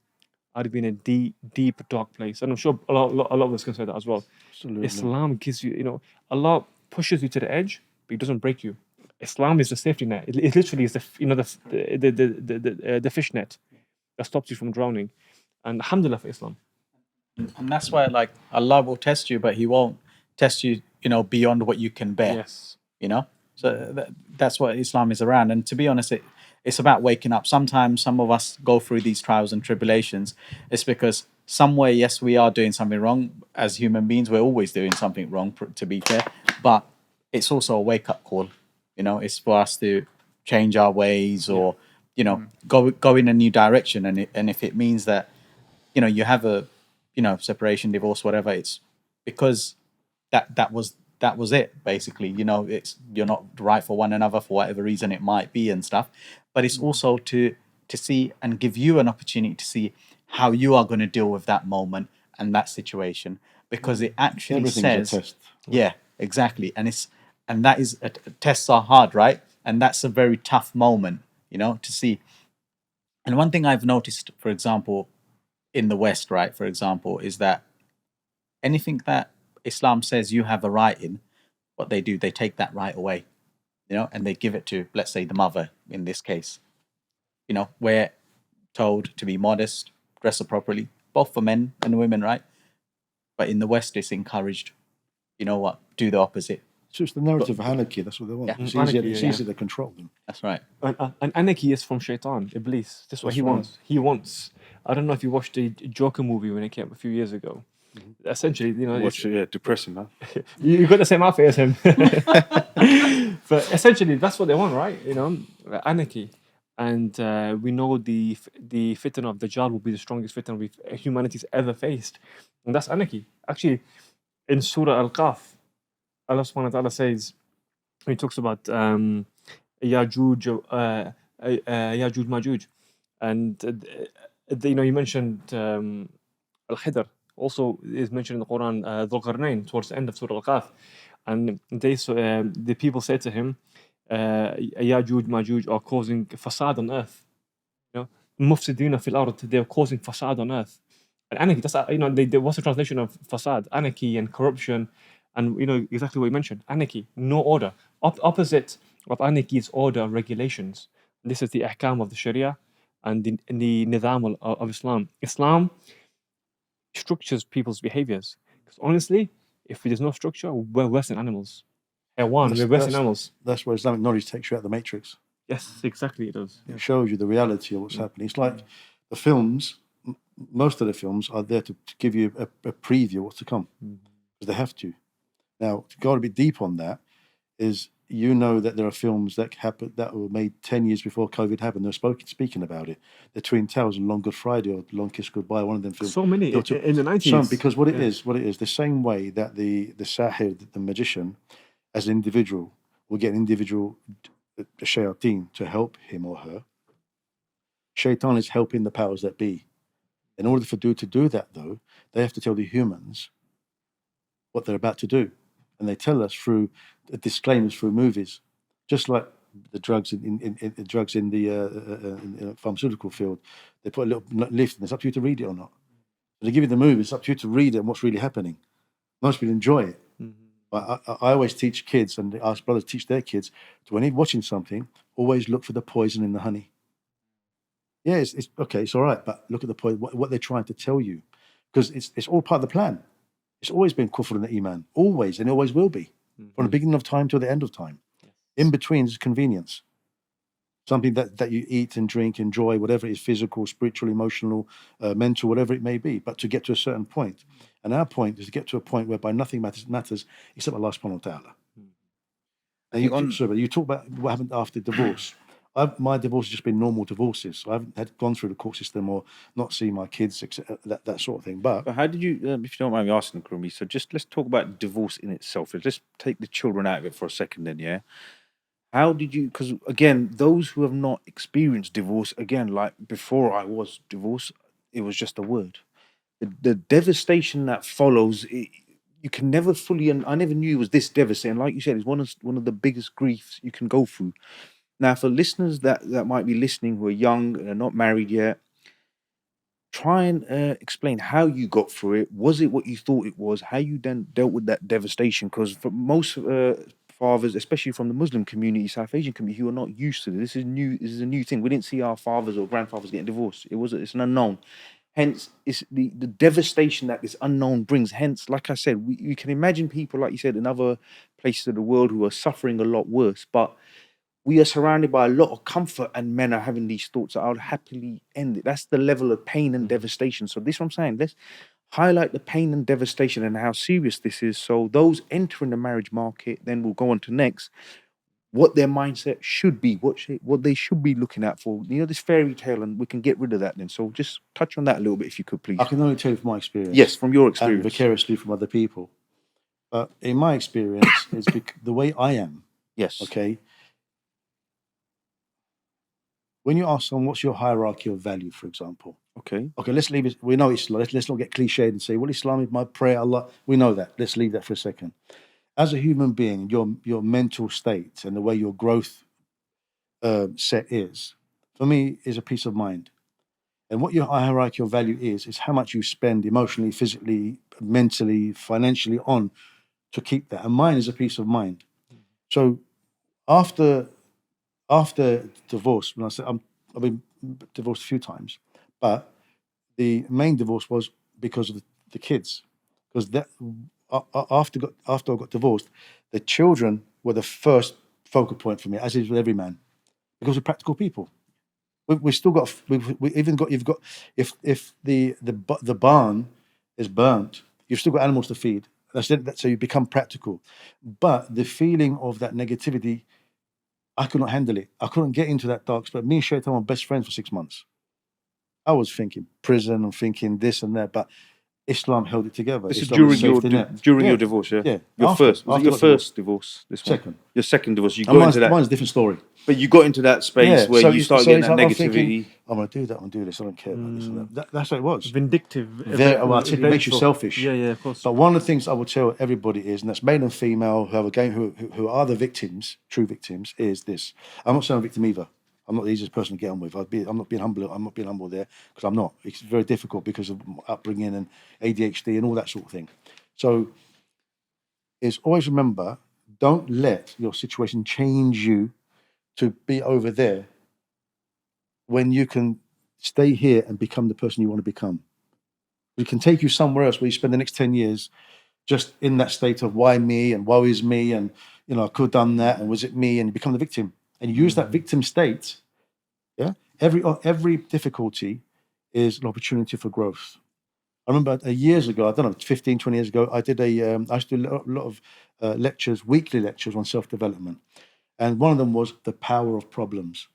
I'd be in a deep, dark place. And I'm sure a lot of us can say that as well. Absolutely. Islam gives you, Allah pushes you to the edge, but He doesn't break you. Islam is the safety net. It literally is the fish net that stops you from drowning. And alhamdulillah for Islam. And that's why, like, Allah will test you, but He won't test you, beyond what you can bear. Yes. So that's what Islam is around. And to be honest, it's about waking up. Sometimes some of us go through these trials and tribulations. It's because somewhere, yes, we are doing something wrong. As human beings, we're always doing something wrong, to be fair. But it's also a wake-up call. It's for us to change our ways or, go in a new direction. And if it means that, you have a, separation, divorce, whatever, it's because that was it, basically. It's you're not right for one another for whatever reason it might be and stuff. But it's also to see and give you an opportunity to see how you are going to deal with that moment and that situation, because it actually Everything's says, a test. yeah, exactly. And that is tests are hard, right? And that's a very tough moment, to see. And one thing I've noticed, for example, in the West, right, for example, is that anything that Islam says you have a right in, what they do, they take that right away, and they give it to, let's say, the mother in this case. We're told to be modest, dress appropriately, both for men and women, right? But in the West, it's encouraged. You know what? Do the opposite. So it's the narrative of anarchy. That's what they want. Yeah. It's Anarchy, easier to control them. That's right. And anarchy is from Shaitan, Iblis. This is what That's he right. wants. He wants. I don't know if you watched the Joker movie when it came up a few years ago. Essentially, Watch it, yeah, depressing, man. you got the same outfit as him. But essentially, that's what they want, right? Anarchy. And we know the fitna of Dajjal will be the strongest fitna humanity's ever faced. And that's anarchy. Actually, in Surah Al-Qaf, Allah subhanahu wa ta'ala says, he talks about Yajuj, Yajuj Majuj. And, you mentioned Al-Khidr. Also is mentioned in the Quran, Dhul Qarnayn, towards the end of Surah Al-Qaf. And the people said to him, Yajuj Majuj are causing fasad on earth. Mufsidina fil ard, they're causing fasad on earth. And anarchy, that's, what's the translation of fasad? Anarchy and corruption. And exactly what you mentioned, anarchy, no order. Opposite of anarchy is order and regulations. This is the ahkam of the Sharia and the nizam of Islam. Islam structures people's behaviors. Because honestly, if there's no structure, we're worse than animals. We're worse than animals. That's where Islamic knowledge takes you out of the matrix. Yes, exactly, it does. It shows you the reality of what's happening. It's like the films, most of the films are there to give you a preview of what's to come. Because they have to. Now, to go a bit deep on that, is that there are films that happened that were made 10 years before COVID happened. They're speaking about it. The Twin Towers and Long Good Friday or Long Kiss Goodbye, one of them films. So many in the 90s. Because what it is, the same way that the sahir, the magician, as an individual, will get an individual shayateen to help him or her. Shaitan is helping the powers that be. In order to do that, though, they have to tell the humans what they're about to do. And they tell us through disclaimers through movies, just like the drugs in the pharmaceutical field. They put a little leaflet, and it's up to you to read it or not. So they give you the movie, it's up to you to read it and what's really happening. Most people enjoy it. But I always teach kids, and ask brothers to teach their kids, to when you're watching something, always look for the poison in the honey. Yeah, it's okay. It's all right, but look at the point. What they're trying to tell you, because it's all part of the plan. It's always been kufr and iman, always, and it always will be, from the beginning of time to the end of time. In between is convenience, something that you eat and drink, enjoy, whatever it is, physical, spiritual, emotional, mental, whatever it may be. But to get to a certain point, and our point is to get to a point whereby nothing matters except Allah subhanahu wa ta'ala. And you talk about what happened after divorce. My divorce has just been normal divorces. So I haven't had gone through the court system or not seen my kids, that sort of thing. But How did you, if you don't mind me asking, Kurumi, so just let's talk about divorce in itself. Let's take the children out of it for a second then, yeah? How did you, because again, those who have not experienced divorce, again, like before I was divorced, it was just a word. The devastation that follows, you can never fully, and I never knew it was this devastating. Like you said, it's one of the biggest griefs you can go through. Now, for listeners that might be listening who are young and are not married yet, try and explain how you got through it. Was it what you thought it was? How you then dealt with that devastation? Because for most fathers, especially from the Muslim community, South Asian community, who are not used to this is new. This is a new thing. We didn't see our fathers or grandfathers getting divorced. It's an unknown. Hence, it's the devastation that this unknown brings. Hence, like I said, you can imagine people, like you said, in other places of the world who are suffering a lot worse. But we are surrounded by a lot of comfort, and men are having these thoughts that I'll happily end it. That's the level of pain and devastation. So this is what I'm saying. Let's highlight the pain and devastation and how serious this is. So those entering the marriage market, then we'll go on to next, what their mindset should be, what they should be looking at for. This fairy tale, and we can get rid of that then. So just touch on that a little bit if you could, please. I can only tell you from my experience. Yes, from your And experience. vicariously from other people. But in my experience, it's the way I am. Yes. Okay. When you ask someone, what's your hierarchy of value, for example? Okay. Okay, let's leave it. We know Islam. Let's not get cliched and say, well, Islam is my prayer, Allah. We know that. Let's leave that for a second. As a human being, your mental state and the way your growth set is, for me, is a peace of mind. And what your hierarchy of value is how much you spend emotionally, physically, mentally, financially on to keep that. And mine is a peace of mind. So after divorce, when I've been divorced a few times, but the main divorce was because of the kids. Because after I got divorced, the children were the first focal point for me, as is with every man, because we're practical people. We've still got. We even got. You've got. If the barn is burnt, you've still got animals to feed. That's it. So you become practical. But the feeling of that negativity, I could not handle it. I couldn't get into that dark spot. Me and Shaitan were best friends for 6 months. I was thinking prison and thinking this and that, but Islam held it together. This is Islam was during safety net. your divorce, yeah? Yeah. Your first. Was it your first divorce? This one? Second. Your second divorce. You And got into that. mine's a different story. But you got into that space where you started getting that I'm negativity. thinking, I'm going to do that, I'm going to do this, I don't care about this and that. That's what it was. Vindictive. It makes you selfish. Yeah, of course. But one of the things I will tell everybody is, and that's male and female who are the victims, true victims, is this. I'm not saying I'm a victim either. I'm not the easiest person to get on with. I'm not being humble there, because I'm not. It's very difficult because of upbringing and ADHD and all that sort of thing. So is always remember, don't let your situation change you to be over there when you can stay here and become the person you want to become. We can take you somewhere else where you spend the next 10 years just in that state of why me and woe is me and, I could have done that and was it me, and you become the victim. And you use that victim state, yeah? Every difficulty is an opportunity for growth. I remember years ago, I don't know, 15, 20 years ago, I used to do a lot of lectures, weekly lectures on self-development. And one of them was the power of problems.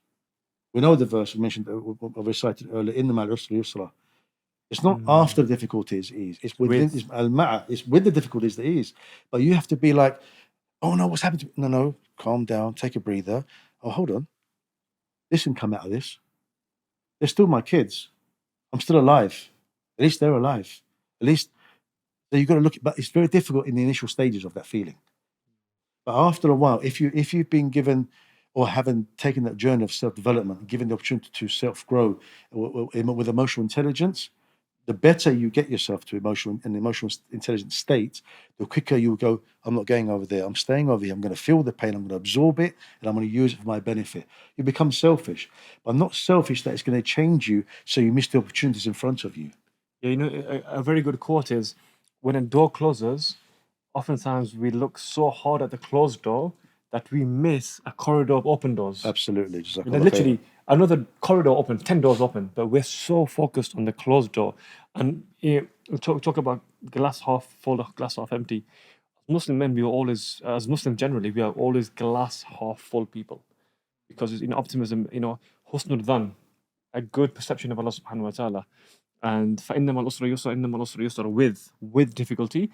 We know the verse we mentioned, I recited earlier, in the Yusra. It's not after the difficulties ease. It's within. It's with the difficulties that ease. But you have to be like, oh no, what's happened to me? No, calm down, take a breather. Oh, hold on. This can come out of this. They're still my kids. I'm still alive. At least they're alive. At least, so you've got to look at, but it's very difficult in the initial stages of that feeling. But after a while, if you've been given or haven't taken that journey of self-development, given the opportunity to self-grow with emotional intelligence, the better you get yourself to an emotional intelligent state, the quicker you will go, I'm not going over there, I'm staying over here, I'm going to feel the pain, I'm going to absorb it, and I'm going to use it for my benefit. You become selfish, but not selfish that it's going to change you so you miss the opportunities in front of you. Yeah, a very good quote is, when a door closes, oftentimes we look so hard at the closed door that we miss a corridor of open doors. Absolutely. Just like Literally, another corridor open, 10 doors open, but we're so focused on the closed door. And we talk about glass half full, glass half empty. Muslim men, we are always, as Muslims generally, we are always glass half full people. Because, optimism, husnul dhan, a good perception of Allah subhanahu wa ta'ala. And فَإِنَّمَا الْأُسْرَ يُسْرًا إِنَّمَا الْأُسْرَ يُسْرًا, with difficulty.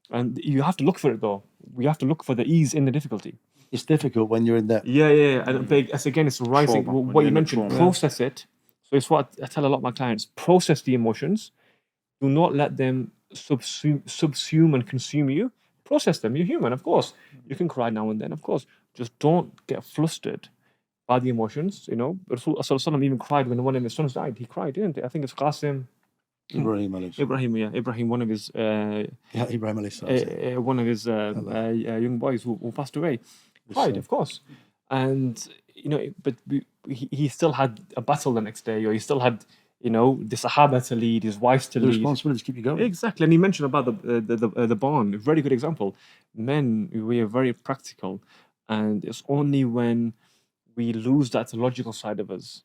And you have to look for it though. We have to look for the ease in the difficulty. it's difficult when you're in that. Yeah. And again, it's rising. Trauma, What when you you're in the mentioned, trauma. process it. So it's what I tell a lot of my clients: process the emotions. Do not let them subsume and consume you. Process them. You're human, of course. You can cry now and then, of course. Just don't get flustered by the emotions. Rasul Sallallahu even cried when one of his sons died. He cried, didn't he? I think it's Qasim. Ibrahim alayhi Ibrahim, one of his Ibrahim alayhi one of his young boys who passed away, cried, of course. And but he still had a battle the next day, or he still had the Sahaba to lead, his wives to the lead. responsibility to keep you going. Exactly, and he mentioned about the barn. A very good example. Men, we are very practical, and it's only when we lose that logical side of us.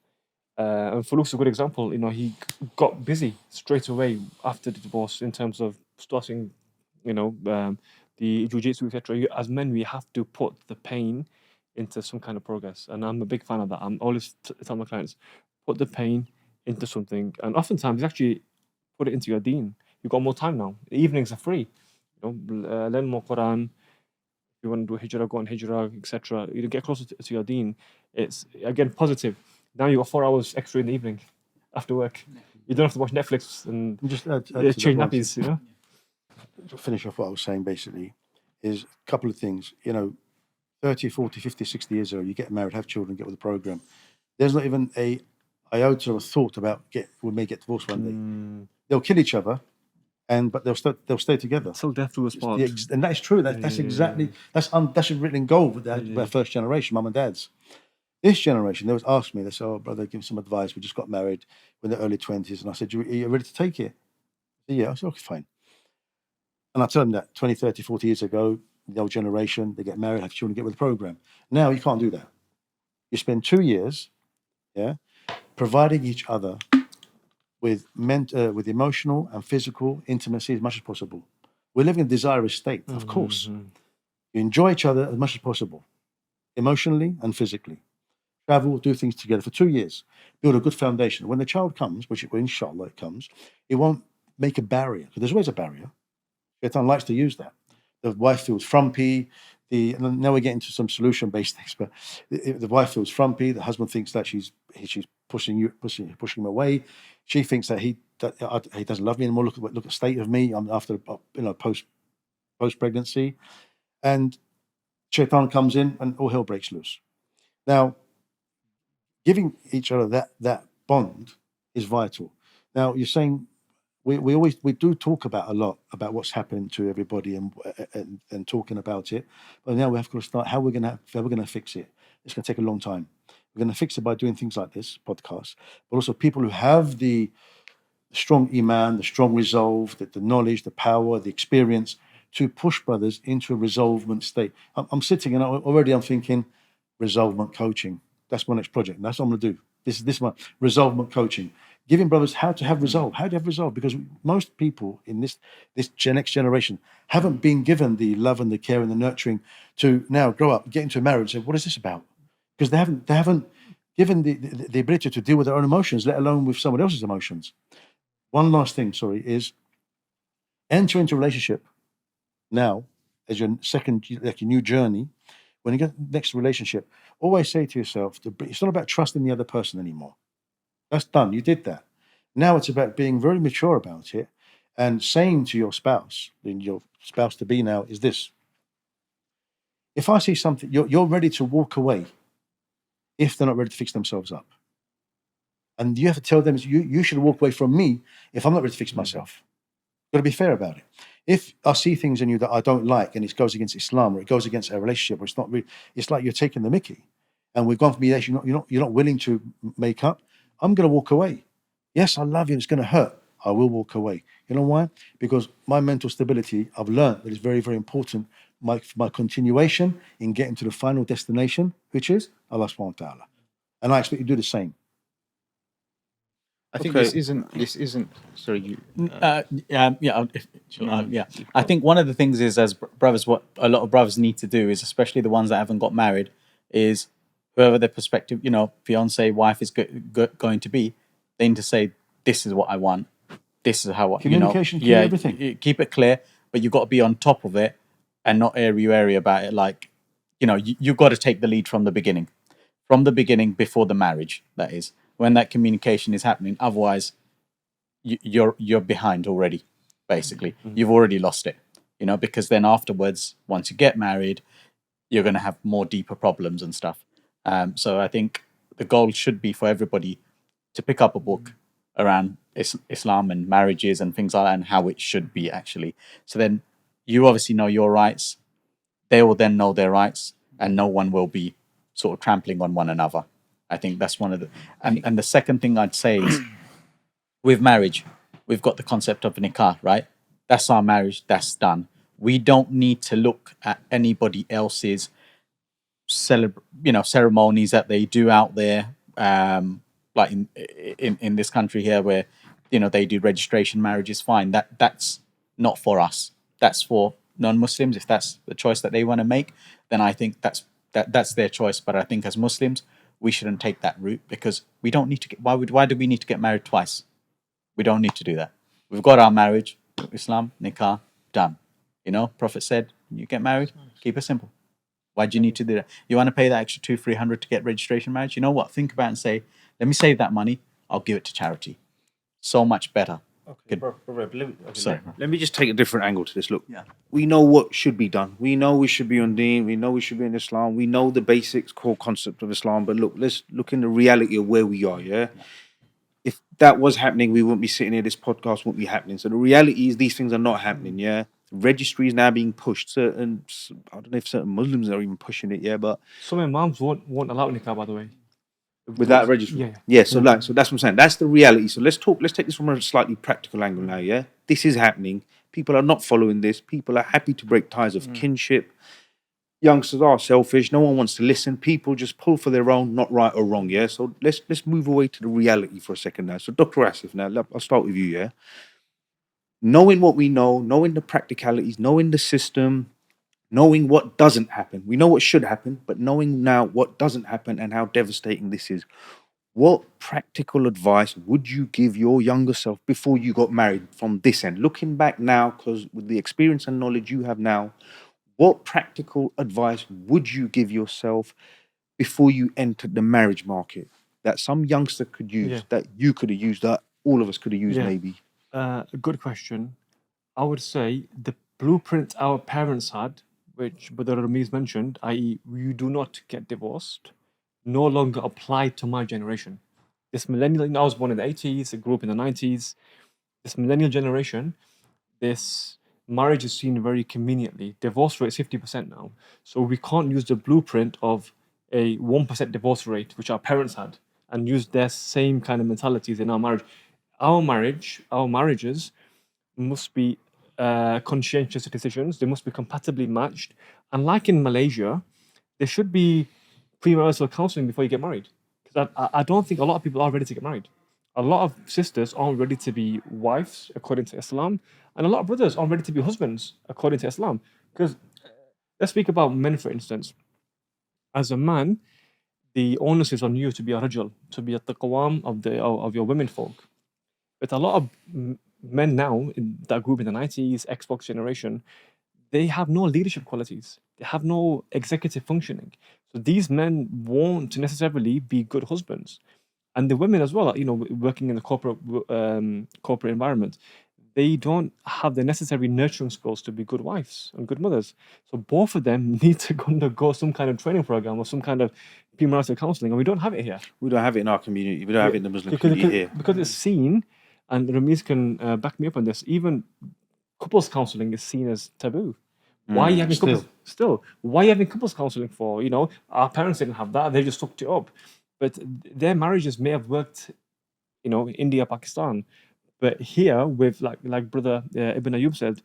And Farouk's a good example. He got busy straight away after the divorce in terms of starting, the jiu-jitsu, etc. As men, we have to put the pain into some kind of progress, and I'm a big fan of that. I'm always tell my clients, put the pain into something, and oftentimes actually put it into your deen. You've got more time now. The evenings are free. Learn more Quran. If you want to do hijrah, go on hijrah, etc. Get closer to your deen. It's again positive. Now you got 4 hours extra in the evening after work. You don't have to watch Netflix and Just add to change that, nappies, to finish off what I was saying basically is a couple of things. 30, 40, 50, 60 years ago, you get married, have children, get with the program. There's not even a iota of thought about we may get divorced one day. They'll kill each other, but they'll stay together. Till death do us part. And that's true. That's exactly that's written in gold with our first generation, mum and dads. This generation, they always ask me, they say, "Oh, brother, give me some advice. We just got married. We're in the early 20s." And I said, "Are you ready to take it?" I said, "Yeah." I said, "Okay, fine." And I tell them that 20, 30, 40 years ago, the old generation, they get married, have children, get with the program. Now you can't do that. You spend 2 years, providing each other with emotional and physical intimacy as much as possible. We're living in a desirous state, of course. You enjoy each other as much as possible, emotionally and physically. Travel, do things together for 2 years. Build a good foundation. When the child comes, which inshallah it comes, it won't make a barrier, because there's always a barrier. Shaitan likes to use that. The wife feels frumpy. And now we're getting to some solution-based things, but the wife feels frumpy. The husband thinks that she's pushing him away. She thinks that he doesn't love me anymore. Look at the state of me. I'm after post pregnancy, and Shaitan comes in and all hell breaks loose. Now, giving each other that bond is vital. Now, you're saying we do talk about a lot about what's happening to everybody and talking about it, but now we have to start how we're going to fix it. It's going to take a long time. We're going to fix it by doing things like this podcast, but also people who have the strong iman, the strong resolve, the knowledge, the power, the experience to push brothers into a resolvement state. I'm sitting and already I'm thinking resolvement coaching. That's my next project. That's what I'm going to do. This is my resolvement coaching. Giving brothers how to have resolve. How do you have resolve? Because most people in this next generation haven't been given the love and the care and the nurturing to now grow up, get into a marriage and say, what is this about? Because they haven't given the ability to deal with their own emotions, let alone with someone else's emotions. One last thing, is enter into a relationship now as your new journey. When you get the next relationship, always say to yourself, it's not about trusting the other person anymore. That's done. You did that. Now it's about being very mature about it and saying to your spouse, and your spouse to be now, is this. If I see something, you're ready to walk away if they're not ready to fix themselves up. And you have to tell them, you should walk away from me if I'm not ready to fix myself. Got to be fair about it. If I see things in you that I don't like and it goes against Islam or it goes against our relationship, or it's not really, it's like you're taking the mickey. And we've gone from mediation, you're not willing to make up. I'm going to walk away. Yes, I love you. It's going to hurt. I will walk away. You know why? Because my mental stability, I've learned that is very, very important. My continuation in getting to the final destination, which is Allah subhanahu wa ta'ala. And I expect you to do the same. I think Okay. this isn't. Sorry, you. Yeah. I think one of the things is, as brothers, what a lot of brothers need to do is, especially the ones that haven't got married, is whoever their prospective, fiance, wife is going to be, they need to say, "This is what I want. This is how I." Communication, key, everything. Keep it clear, but you've got to be on top of it and not airy about it. Like, you've got to take the lead from the beginning, before the marriage. That is when that communication is happening. Otherwise, you're behind already. Basically, you've already lost it. Because then afterwards, once you get married, you're going to have more deeper problems and stuff. So I think the goal should be for everybody to pick up a book around Islam and marriages and things like that, and how it should be actually. So then you obviously know your rights. They will then know their rights, and no one will be sort of trampling on one another. I think that's one of the. And the second thing I'd say is, with marriage, we've got the concept of nikah, right? That's our marriage. That's done. We don't need to look at anybody else's ceremonies that they do out there, like in this country here, where they do registration marriages. Fine, that's not for us. That's for non-Muslims. If that's the choice that they want to make, then I think that's their choice. But I think as Muslims, we shouldn't take that route, because we don't need to get. Why do we need to get married twice? We don't need to do that. We've got our marriage, Islam, nikah, done. Prophet said, you get married, keep it simple. Why do you need to do that? You want to pay that extra $200-300 to get registration marriage? You know what? Think about it and say, let me save that money. I'll give it to charity. So much better. Okay, let me just take a different angle to this. Look, we know what should be done. We know we should be on Deen. We know we should be in Islam. We know the basics, core concept of Islam. But look, let's look in the reality of where we are, yeah? If that was happening, we wouldn't be sitting here. This podcast wouldn't be happening. So the reality is these things are not happening, yeah? Registry is now being pushed. I don't know if certain Muslims are even pushing it, yeah, but Some imams won't allow nikah, by the way. without registry. So that's what I'm saying. That's the reality. So let's take this from a slightly practical angle now, yeah? This is happening. People are not following this. People are happy to break ties of kinship. Youngsters are selfish. No one wants to listen. People just pull for their own, not right or wrong, yeah? So let's move away to the reality for a second now. So Dr. Asif, now I'll start with you, yeah? Knowing what we know, knowing the practicalities, knowing the system, knowing what doesn't happen. We know what should happen, but knowing now what doesn't happen and how devastating this is. What practical advice would you give your younger self before you got married from this end? Looking back now, because with the experience and knowledge you have now, what practical advice would you give yourself before you entered the marriage market that some youngster could use, that you could have used, that all of us could have used maybe? A good question. I would say the blueprint our parents had, which Brother Ramiz mentioned, i.e., you do not get divorced, no longer apply to my generation. This millennial, I was born in the 80s, I grew up in the 90s. This millennial generation, this marriage is seen very conveniently. Divorce rate is 50% now. So we can't use the blueprint of a 1% divorce rate, which our parents had, and use their same kind of mentalities in our marriage. Our marriages must be conscientious decisions. They must be compatibly matched. And like in Malaysia, there should be premarital counseling before you get married. Because I don't think a lot of people are ready to get married. A lot of sisters aren't ready to be wives, according to Islam. And a lot of brothers aren't ready to be husbands, according to Islam. Because let's speak about men, for instance. As a man, the onus is on you to be a rajul, to be a taqawam of your women folk. But a lot of men now that grew up in the 90s, Xbox generation, they have no leadership qualities. They have no executive functioning. So these men won't necessarily be good husbands. And the women as well, working in the corporate environment, they don't have the necessary nurturing skills to be good wives and good mothers. So both of them need to undergo some kind of training program or some kind of premarital counseling, and we don't have it here. We don't have it in our community. We don't have it in the Muslim Because, community here. because it's seen, and Ramiz can back me up on this, even couples counseling is seen as taboo. Why are you having couples still? Why are you having couples counseling for? You know, our parents didn't have that; they just sucked it up. But their marriages may have worked, you know, in India, Pakistan, but here with like brother Ibn Ayub said,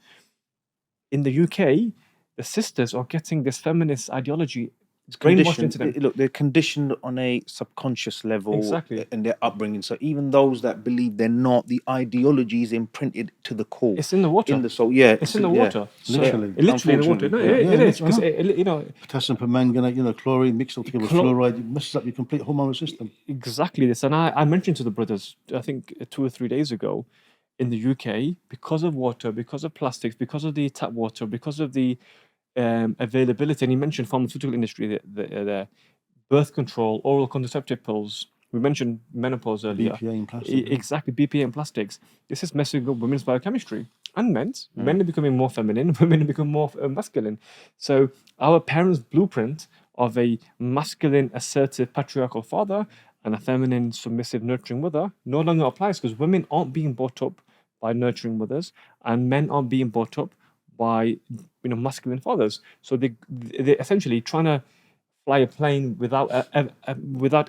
in the UK, the sisters are getting this feminist ideology brainwashed into them. Look, they're conditioned on a subconscious level Exactly. in their upbringing. So even those that believe they're not, the ideology is imprinted to the core. It's in the water. In the soul, yeah. It's in the water. So, Literally. literally in the water. No, Unfortunately, it yeah. is because you know Potassium permanganate, chlorine mixed all together with fluoride, it messes up your complete hormonal system. exactly this. And I mentioned to the brothers, I think 2 or 3 days ago, in the UK, because of water, because of plastics, because of the tap water, because of the availability, and you mentioned pharmaceutical industry there, birth control, oral contraceptive pills. We mentioned menopause earlier. BPA in plastic. Exactly, BPA in plastics. This is messing up women's biochemistry and men's. Men are becoming more feminine, women are becoming more masculine. So our parents' blueprint of a masculine, assertive, patriarchal father and a feminine, submissive, nurturing mother no longer applies because women aren't being brought up by nurturing mothers and men aren't being brought up by masculine fathers. So they're essentially trying to fly a plane without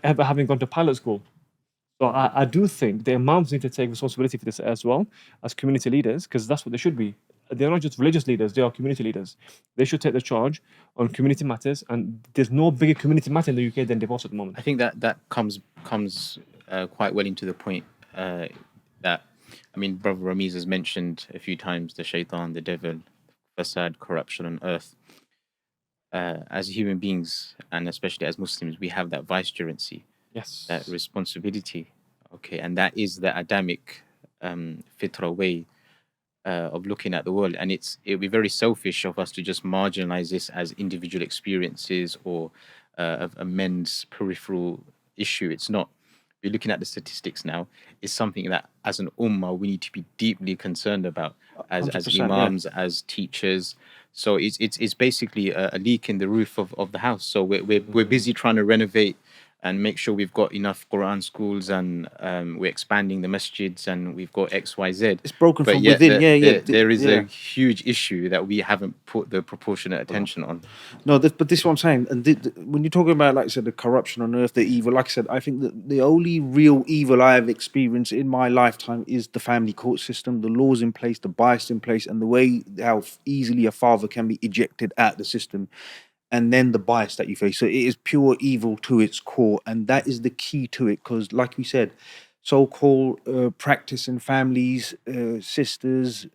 ever having gone to pilot school. So I do think the imams need to take responsibility for this as well as community leaders, because that's what they should be. They're not just religious leaders; they are community leaders. They should take the charge on community matters, and there's no bigger community matter in the UK than divorce at the moment. I think that comes quite well into the point that, I mean, Brother Ramiz has mentioned a few times the shaitan, the devil, facade, corruption on earth. As human beings, and especially as Muslims, we have that vicegerency, Yes. that responsibility. Okay, and that is the Adamic fitra way of looking at the world, and it would be very selfish of us to just marginalize this as individual experiences or a men's peripheral issue. It's not. We're looking at the statistics now. It's something that, as an ummah, we need to be deeply concerned about as 100%, imams, as teachers. So it's basically a leak in the roof of the house. So we're busy trying to renovate and make sure we've got enough Quran schools, and we're expanding the masjids, and we've got X, Y, Z. It's broken But from yet within. there is a huge issue that we haven't put the proportionate attention on. No, but this is what I'm saying. And when you're talking about, like I said, the corruption on earth, the evil, like I said, I think that the only real evil I have experienced in my lifetime is the family court system, the laws in place, the bias in place, and the way how easily a father can be ejected out the system. And then the bias that you face. So it is pure evil to its core. And that is the key to it. Because, like we said, so-called practicing families, sisters,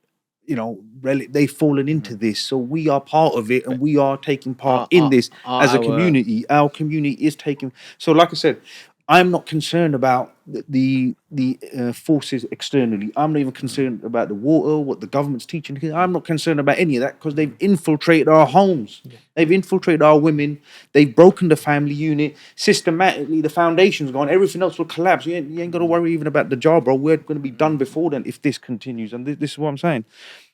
they've fallen into this. So we are part of it, and we are taking part in this as a community. Our community is taking. So, like I said, I'm not concerned about the forces externally. I'm not even concerned about the water, what the government's teaching. I'm not concerned about any of that because they've infiltrated our homes. Yeah. They've infiltrated our women. They've broken the family unit systematically. The foundation's gone. Everything else will collapse. You ain't got to worry even about the job, bro. We're going to be done before then if this continues. And this is what I'm saying.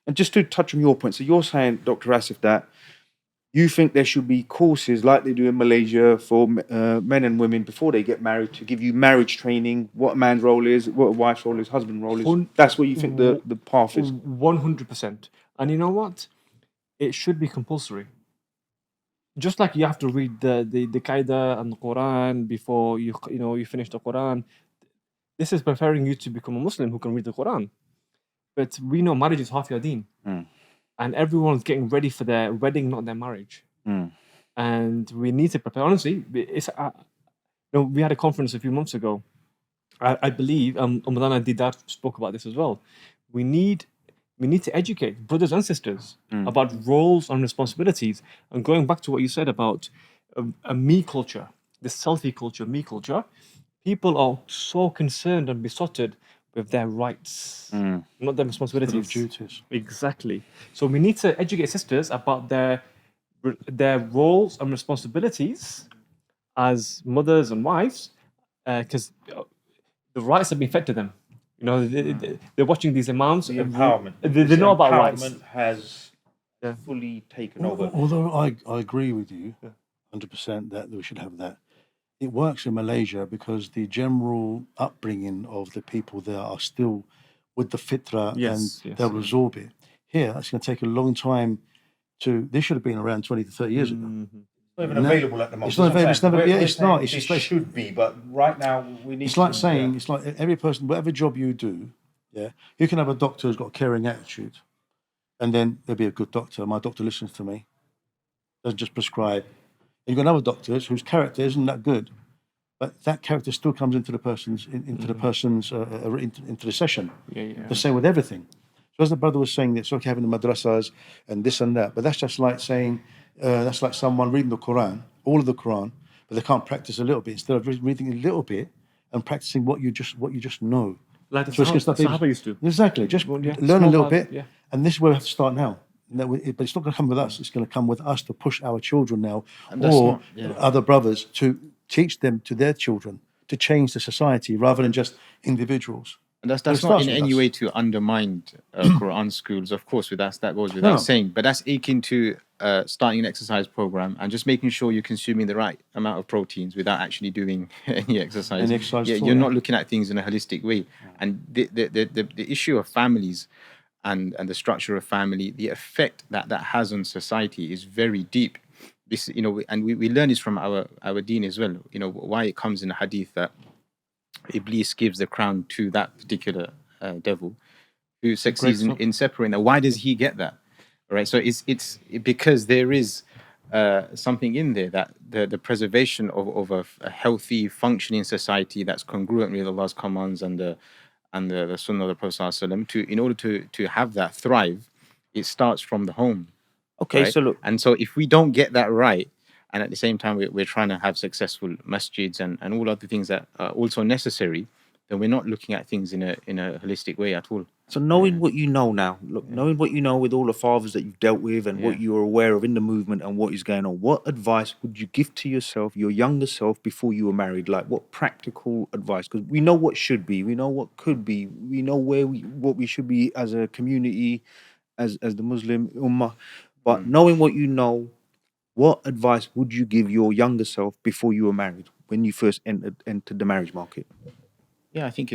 And just to touch on your point, so you're saying, Dr. Asif, that you think there should be courses like they do in Malaysia for men and women before they get married to give you marriage training, what a man's role is, what a wife's role is, husband's role is. That's what you think the path is? 100%. And you know what? It should be compulsory. Just like you have to read the Qaeda and the Quran before you finish the Quran. This is preparing you to become a Muslim who can read the Quran. But we know marriage is half your deen. And everyone's getting ready for their wedding, not their marriage. And we need to prepare. Honestly, we had a conference a few months ago. I believe Umadana Didat spoke about this as well. We need to educate brothers and sisters about roles and responsibilities. And going back to what you said about a me culture, the selfie culture, me culture, people are so concerned and besotted with their rights, not their responsibilities. Duties. Exactly. So we need to educate sisters about their roles and responsibilities as mothers and wives, because the rights have been fed to them. You know, they're watching these imams. The empowerment. They know about rights. Empowerment has Yeah. fully taken over. Although I agree with you 100% that we should have that. It works in Malaysia because the general upbringing of the people there are still with the fitra Yes, and yes, they'll yeah. absorb it. Here, it's going to take a long time to. This should have been around 20 to 30 years ago. It's not even available at the moment. It's not available. It's never. We're Yeah, it's saying not. It's this just. should be, but right now we need. It's like to, saying. It's like every person, whatever job you do, yeah, you can have a doctor who's got a caring attitude, and then they'll be a good doctor. My doctor listens to me, doesn't just prescribe. And you've got other doctors whose character isn't that good, but that character still comes into the person's into the session. Yeah. The same with everything. So as the brother was saying, it's okay having the madrasas and this and that, but that's just like saying that's like someone reading the Quran, all of the Quran, but they can't practice a little bit instead of reading a little bit and practicing what you just know. Like the So it's just like Sahaba used to. Exactly, just Well, yeah, learn a small little part, bit, yeah. and this is where we have to start now. But it's not going to come with us. It's going to come with us to push our children now, that's or not- yeah. other brothers to teach them to their children to change the society rather than just individuals. And that's It not starts in with any us. way to undermine Quran schools. Of course, that goes without No. saying. But that's akin to starting an exercise program and just making sure you're consuming the right amount of proteins without actually doing any exercise. Any exercise Yeah, at all, you're yeah. not looking at things in a holistic way. And the issue of families and the structure of family, the effect that has on society is very deep. This, and we learn this from our deen as well. Why it comes in the hadith that Iblis gives the crown to that particular devil who succeeds in separating that. Why does he get that? All right. So it's because there is something in there that the preservation of a healthy, functioning society that's congruent with Allah's commands and the Sunnah of the Prophet ﷺ, in order to have that thrive, it starts from the home. Okay, right? so look, And so if we don't get that right, and at the same time we're trying to have successful masjids and all other things that are also necessary, then we're not looking at things in a holistic way at all. so knowing what you know now, knowing what you know with all the fathers that you've dealt with and what you're aware of in the movement and what is going on, what advice would you give to yourself, your younger self, before you were married? Like, what practical advice? Because we know what should be, we know what could be, we know what we should be as a community, as the Muslim ummah. But knowing what you know, what advice would you give your younger self before you were married, when you first entered the marriage market? Yeah, I think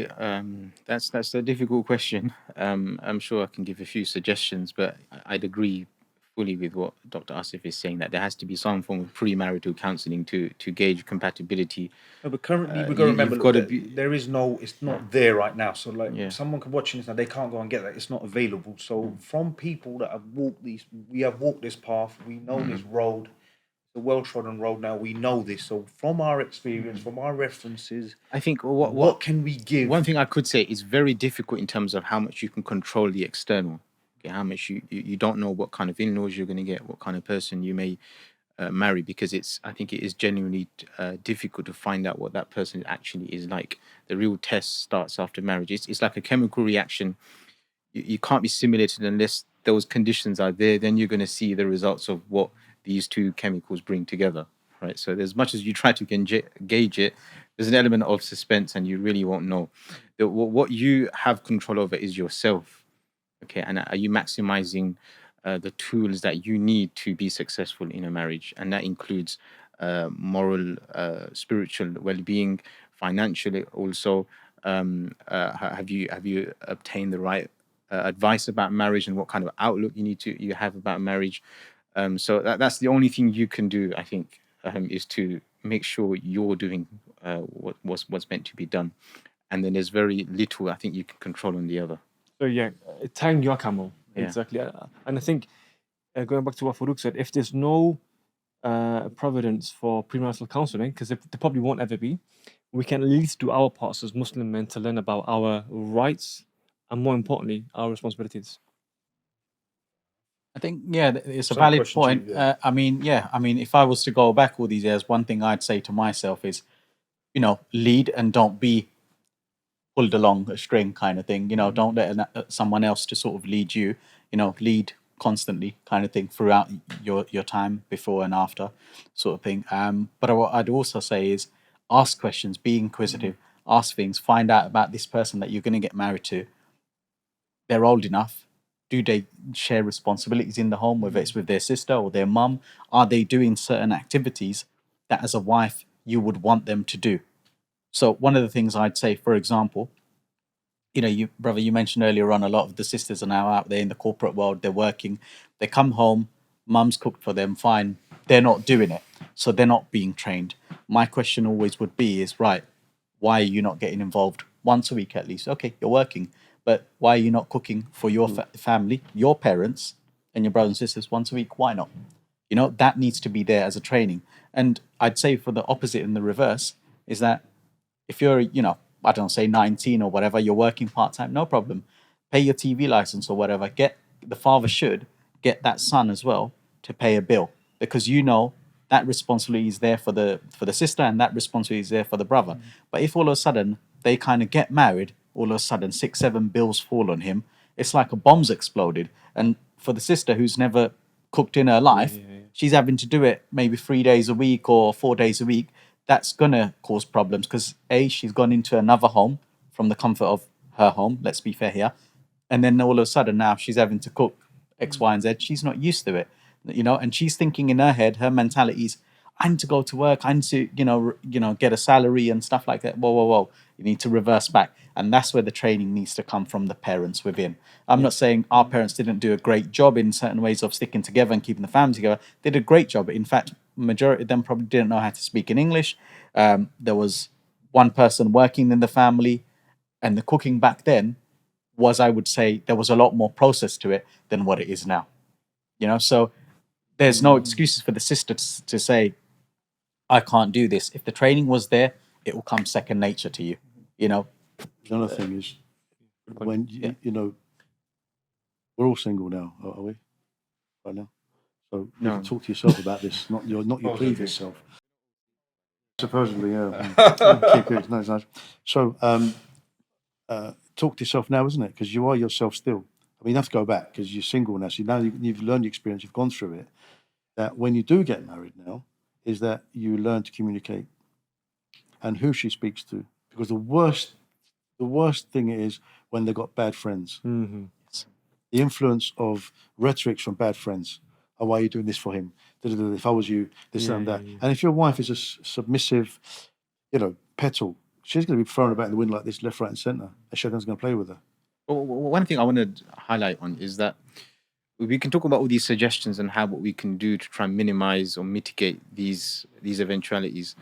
that's a difficult question. I'm sure I can give a few suggestions, but I'd agree fully with what Dr. Asif is saying, that there has to be some form of premarital counselling to gauge compatibility. No, but currently we've got to you've remember got to that be- there is no, it's not there right now. So like Yeah. someone could watching this now, they can't go and get that. It's not available. So from people that have walked we have walked this path. We know this road, the well-trodden road. Now we know this. So from our experience, from our references, I think what can we give? One thing I could say is very difficult in terms of how much you can control the external. Okay, how much you don't know what kind of in-laws you're going to get, what kind of person you may marry, because I think it is genuinely difficult to find out what that person actually is like. The real test starts after marriage. It's like a chemical reaction. You can't be simulated unless those conditions are there. Then you're going to see the results of what these two chemicals bring together, right? So as much as you try to gauge it, there's an element of suspense, and you really won't know. What you have control over is yourself, okay? And are you maximizing the tools that you need to be successful in a marriage? And that includes moral, spiritual well-being, financially also. Have you obtained the right advice about marriage, and what kind of outlook you have about marriage? So that's the only thing you can do, I think, is to make sure you're doing what's meant to be done, and then there's very little I think you can control on the other. So yeah, tying your camel. Yeah. Exactly. And I think, going back to what Farouk said, if there's no providence for premarital counselling, because there probably won't ever be, we can at least do our parts as Muslim men to learn about our rights and, more importantly, our responsibilities. I think, it's a Some valid question to point. you, yeah. I mean, if I was to go back all these years, one thing I'd say to myself is, lead and don't be pulled along a string kind of thing. Don't let someone else to sort of lead you. Lead constantly kind of thing throughout your time before and after sort of thing. But what I'd also say is ask questions, be inquisitive, ask things, find out about this person that you're going to get married to. They're old enough. Do they share responsibilities in the home, whether it's with their sister or their mum? Are they doing certain activities that as a wife you would want them to do? So one of the things I'd say, for example, you brother, you mentioned earlier on, a lot of the sisters are now out there in the corporate world. They're working. They come home, mum's cooked for them, fine. They're not doing it, so they're not being trained. My question always would be is, right, why are you not getting involved once a week at least? Okay, you're working, but why are you not cooking for your family, your parents, and your brothers and sisters once a week? Why not? That needs to be there as a training. And I'd say for the opposite and the reverse is that if you're, I don't know, say 19 or whatever, you're working part-time, no problem. Pay your TV license or whatever. The father should get that son as well to pay a bill, because that responsibility is there for the sister, and that responsibility is there for the brother. But if all of a sudden they kind of get married, all of a sudden 6-7 bills fall on him, it's like a bomb's exploded. And for the sister who's never cooked in her life, she's having to do it maybe 3 days a week or 4 days a week. That's gonna cause problems because she's gone into another home from the comfort of her home. Let's be fair here. And then all of a sudden now she's having to cook X, Y, and Z. She's not used to it, and she's thinking in her head, her mentality is, I need to go to work. I need to, get a salary and stuff like that. Whoa, whoa, whoa. You need to reverse back. And that's where the training needs to come from the parents within. I'm not saying our parents didn't do a great job in certain ways of sticking together and keeping the family together. They did a great job. In fact, majority of them probably didn't know how to speak in English. There was one person working in the family, and the cooking back then was, I would say, there was a lot more process to it than what it is now. So there's no excuses for the sister to say, I can't do this. If the training was there, it will come second nature to you. Another thing is, when we're all single now, are we? Right now, so you can talk to yourself about this, not your previous self. Supposedly, yeah. Good. No, it's nice. So, talk to yourself now, isn't it? Because you are yourself still. I mean, you have to go back because you're single now. So now you've learned your experience, you've gone through it. That when you do get married now, is that you learn to communicate and who she speaks to. Because the worst thing is when they've got bad friends. Mm-hmm. The influence of rhetorics from bad friends. Oh, why are you doing this for him? If I was you, this and that. Yeah. And if your wife is a submissive, petal, she's going to be thrown about in the wind like this, left, right, and centre. And Shaitan's going to play with her. Well, one thing I want to highlight on is that we can talk about all these suggestions and what we can do to try and minimize or mitigate these eventualities.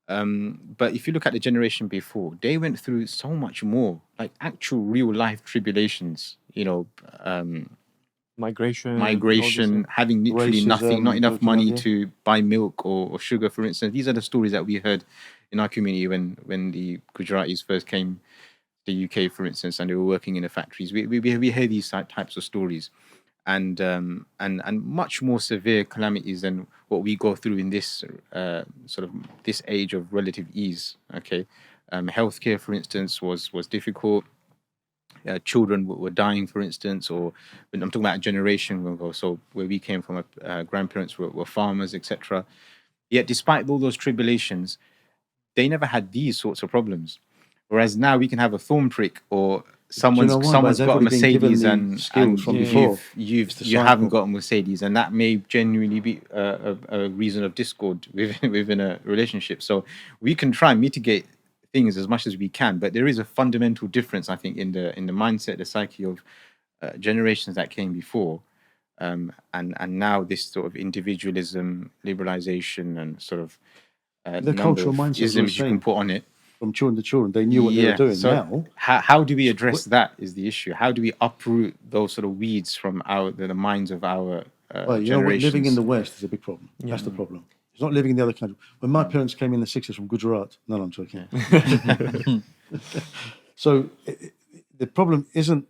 But if you look at the generation before, they went through so much more, like actual real life tribulations, migration, having literally nothing, not enough money to buy milk or sugar, for instance. These are the stories that we heard in our community when the Gujaratis first came to the UK, for instance, and they were working in the factories. We hear these types of stories. And much more severe calamities than what we go through in this sort of this age of relative ease. Okay, healthcare, for instance, was difficult. Children were dying, for instance, or I'm talking about a generation ago. So where we came from, grandparents were farmers, etc. Yet, despite all those tribulations, they never had these sorts of problems. Whereas now we can have a thorn prick or someone's got a Mercedes and you haven't got a Mercedes, and that may genuinely be a reason of discord within a relationship. So we can try and mitigate things as much as we can, but there is a fundamental difference, I think, in the mindset, the psyche of generations that came before, and now this sort of individualism, liberalization, and sort of the cultural mindset isms you can put on it. From children to children, they knew what they were doing. So now, how do we address that? Is the issue? How do we uproot those sort of weeds from the minds of our generations? Living in the West is a big problem. Yeah. That's the problem. It's not living in the other country. When my parents came in the 60s from Gujarat, no, I'm joking. Yeah. So the problem isn't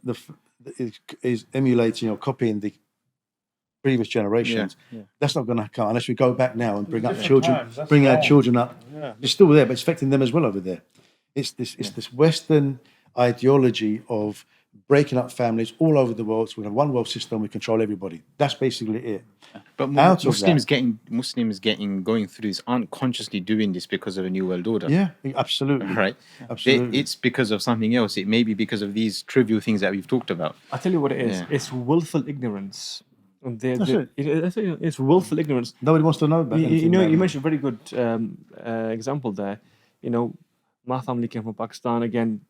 is emulating or copying the previous generations. Yeah. That's not going to come unless we go back now and bring up children, bring our children up. Yeah. It's still there, but it's affecting them as well over there. It's this Western ideology of breaking up families all over the world. So we have one world system, we control everybody. That's basically it. But Out of Muslims going through this aren't consciously doing this because of a new world order. Yeah, absolutely. Right. Absolutely. It's because of something else. It may be because of these trivial things that we've talked about. I tell you what it is. Yeah. It's willful ignorance. That's it. It's willful ignorance. Nobody wants to know about anything You know, about you it. mentioned a very good example there. You know, my family came from Pakistan. Again,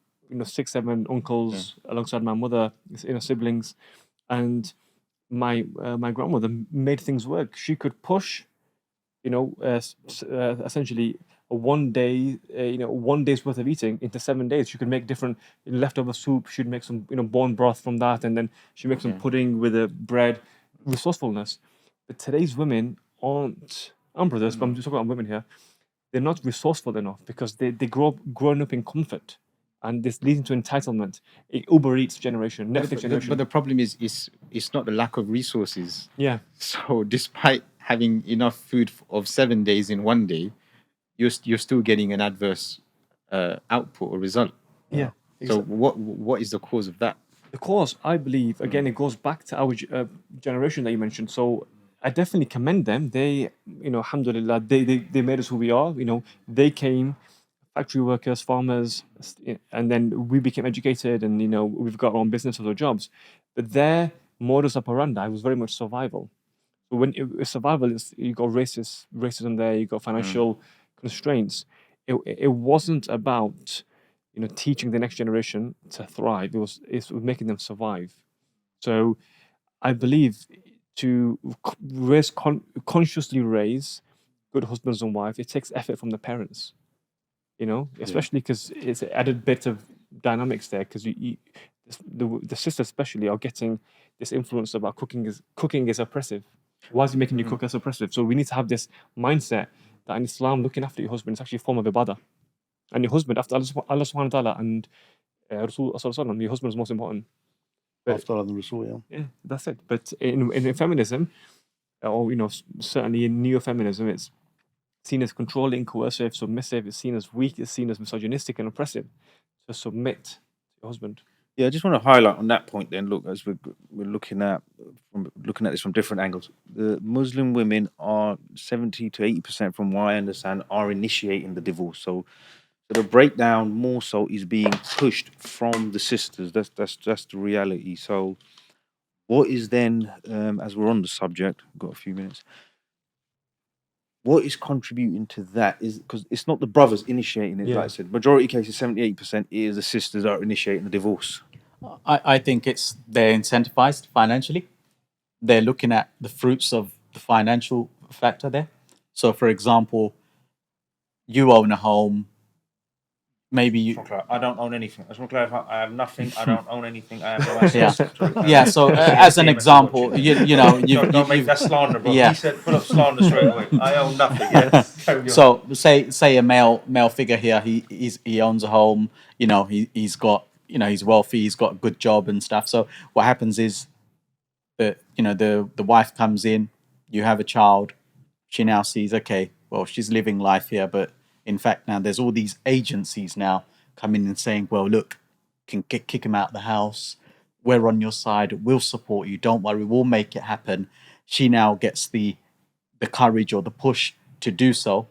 6, 7 uncles alongside my mother, siblings, and my grandmother made things work. She could push, essentially a one day, 1 day's worth of eating into 7 days. She could make different leftover soup. She'd make some, bone broth from that, and then she'd make some pudding with the bread. Resourcefulness. But today's women aren't, and brothers, but I'm just talking about women here. They're not resourceful enough because they grown up in comfort, and this leading to entitlement. Uber Eats generation, Netflix generation. But the problem is, it's not the lack of resources. Yeah. So despite having enough food of 7 days in 1 day, you're still getting an adverse output or result. Yeah. So what is the cause of that? The cause, I believe, again, it goes back to our generation that you mentioned. So I definitely commend them. They, alhamdulillah, they made us who we are. They came, factory workers, farmers, and then we became educated, and we've got our own businesses or jobs. But their modus operandi was very much survival. So when survival is, you got racism there, you got financial constraints. It wasn't about teaching the next generation to thrive. It was making them survive. So I believe to consciously raise good husbands and wives, it takes effort from the parents. Especially because it's an added bit of dynamics there, because the sisters especially are getting this influence about cooking is oppressive. Why is he making you cook? That's oppressive. So we need to have this mindset that in Islam, looking after your husband is actually a form of ibadah. And your husband, after Allah subhanahu wa ta'ala and Rasul sallallahu alaihi wasallam, your husband is most important. After Allah and Rasul, Yeah, that's it. But in feminism, or certainly in neo-feminism, it's seen as controlling, coercive, submissive. It's seen as weak. It's seen as misogynistic and oppressive. To submit to your husband. Yeah, I just want to highlight on that point. Then, look, as we're looking at this from different angles, the Muslim women are 70 to 80%, from what I understand, are initiating the divorce. So the breakdown more so is being pushed from the sisters. That's the reality. So, what is then, as we're on the subject, we've got a few minutes. What is contributing to that is because it's not the brothers initiating it. Yeah. Like I said, majority cases, 78% is the sisters are initiating the divorce. I think they're incentivized financially. They're looking at the fruits of the financial factor there. So, for example, you own a home. Maybe you. I don't own anything. I just want to clarify. I have nothing. I don't own anything. I have no assets. Yeah. So, as an example, don't make that slander, bro. Yeah. He said, "Put up slander straight away." I own nothing. Yes. So, say a male figure here. He owns a home. He's got he's wealthy. He's got a good job and stuff. So, what happens is that the wife comes in. You have a child. She now sees, okay, well, she's living life here, but in fact, now there's all these agencies now coming and saying, well, look, can kick him out of the house. We're on your side. We'll support you. Don't worry. We'll make it happen. She now gets the courage or the push to do so,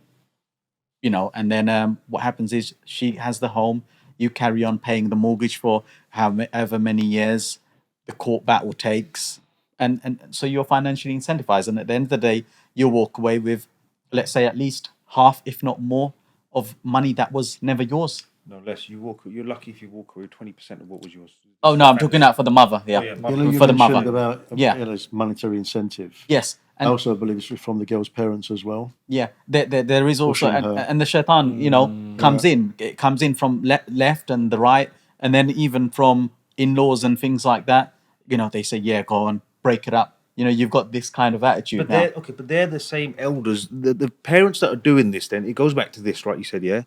and then what happens is she has the home. You carry on paying the mortgage for however many years the court battle takes. And so you're financially incentivized. And at the end of the day, you'll walk away with, let's say, at least half, if not more, of money that was never yours. No less. You're lucky if you walk away with 20% of what was yours. Oh no, I'm talking out for the mother. Yeah, You for the mentioned mother. about it's monetary incentive. Yes, I also believe it's from the girl's parents as well. Yeah, there is also, Pushing her. and the shaitan, comes in. It comes in from left and the right, and then even from in-laws and things like that. They say, yeah, go on, break it up. You've got this kind of attitude But now. but they're the same elders. The parents that are doing this, then it goes back to this, right? You said, yeah,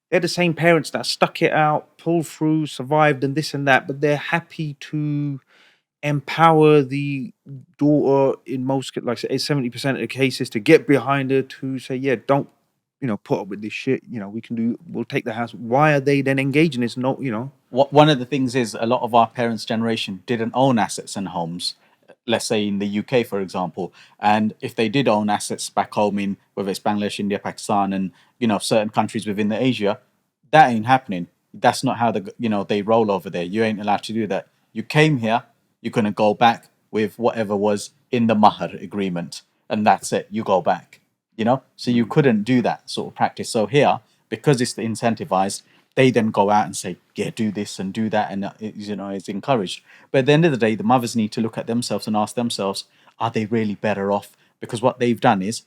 they're the same parents that stuck it out, pulled through, survived, and this and that. But they're happy to empower the daughter in most, like I say, 70% of the cases, to get behind her, to say, yeah, don't put up with this shit. We'll take the house. Why are they then engaging this? No, One of the things is a lot of our parents' generation didn't own assets and homes. Let's say in the UK, for example, and if they did own assets back home in whether it's Bangladesh, India, Pakistan, and certain countries within the Asia, that ain't happening. That's not how they roll over there. You ain't allowed to do that. You came here, you're gonna go back with whatever was in the Mahar agreement, and that's it. You go back. So you couldn't do that sort of practice. So here, because it's incentivized, they then go out and say, yeah, do this and do that, and it's encouraged. But at the end of the day, the mothers need to look at themselves and ask themselves, are they really better off? Because what they've done is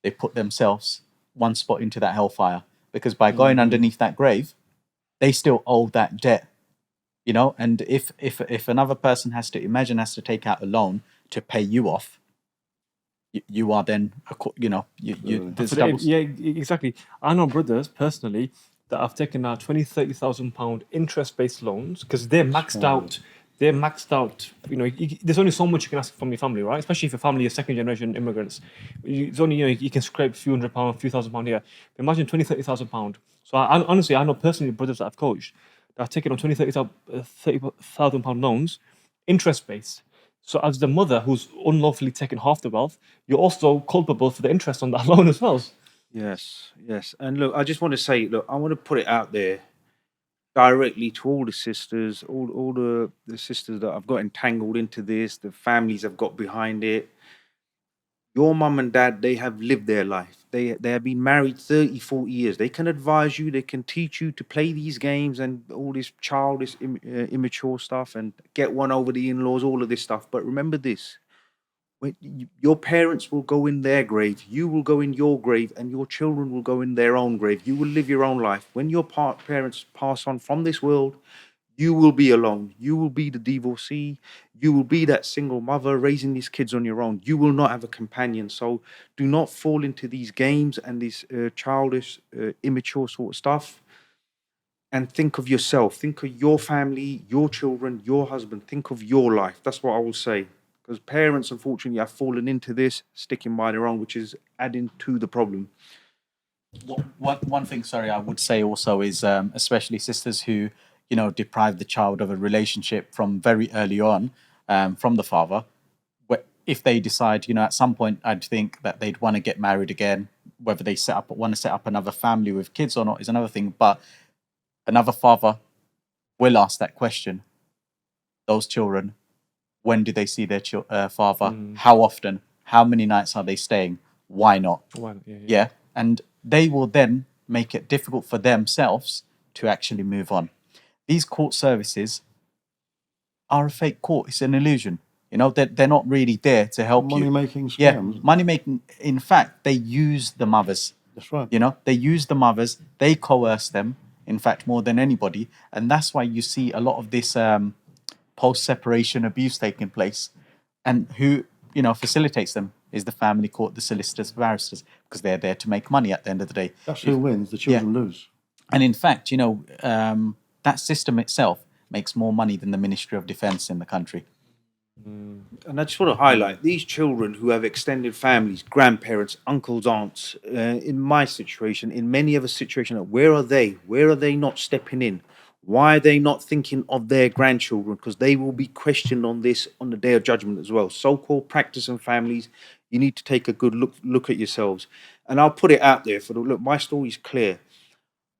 they put themselves one spot into that hellfire, because by going underneath that grave, they still owe that debt. And if another person has to take out a loan to pay you off, you are then there's double. Yeah, exactly. I know brothers personally that have taken out 20,000-30,000 pound interest-based loans because they're maxed out. They're maxed out. There's only so much you can ask from your family, right? Especially if your family is second-generation immigrants. It's only you can scrape a few £100, a few £1,000 here. But imagine 20,000-30,000 pound. So honestly, I know personally brothers that I've coached that have taken on 30,000 pound loans, interest-based. So as the mother who's unlawfully taken half the wealth, you're also culpable for the interest on that loan as well. Yes. And look, I just want to say, look, I want to put it out there directly to all the sisters, all the sisters that I've got entangled into this, the families I've got behind it. Your mum and dad, they have lived their life. They have been married 30, 40 years. They can advise you, they can teach you to play these games and all this childish, immature stuff and get one over the in-laws, all of this stuff. But remember this, your parents will go in their grave, you will go in your grave, and your children will go in their own grave. You will live your own life. When your parents pass on from this world, you will be alone. You will be the divorcee. You will be that single mother raising these kids on your own. You will not have a companion. So do not fall into these games and this childish, immature sort of stuff. And think of yourself. Think of your family, your children, your husband. Think of your life. That's what I will say. Because parents, unfortunately, have fallen into this, sticking by their own, which is adding to the problem. One thing, sorry, I would say also is, especially sisters who, deprive the child of a relationship from very early on, from the father. If they decide, at some point, I'd think that they'd want to get married again. Whether they want to set up another family with kids or not is another thing. But another father will ask that question. Those children, when do they see their father? How often? How many nights are they staying? Why not? Yeah. And they will then make it difficult for themselves to actually move on. These court services are a fake court. It's an illusion. They're not really there to help you. Money-making scams. Yeah, money-making. In fact, they use the mothers. That's right. They use the mothers. They coerce them, in fact, more than anybody. And that's why you see a lot of this post-separation abuse taking place. And who, facilitates them is the family court, the solicitors, barristers, because they're there to make money at the end of the day. That's who wins. The children lose. And in fact, that system itself makes more money than the Ministry of Defence in the country. And I just want to highlight these children who have extended families, grandparents, uncles, aunts. In my situation, in many other situations, where are they? Where are they not stepping in? Why are they not thinking of their grandchildren? Because they will be questioned on this on the day of judgment as well. So-called practicing families, you need to take a good look at yourselves. And I'll put it out there look, my story is clear.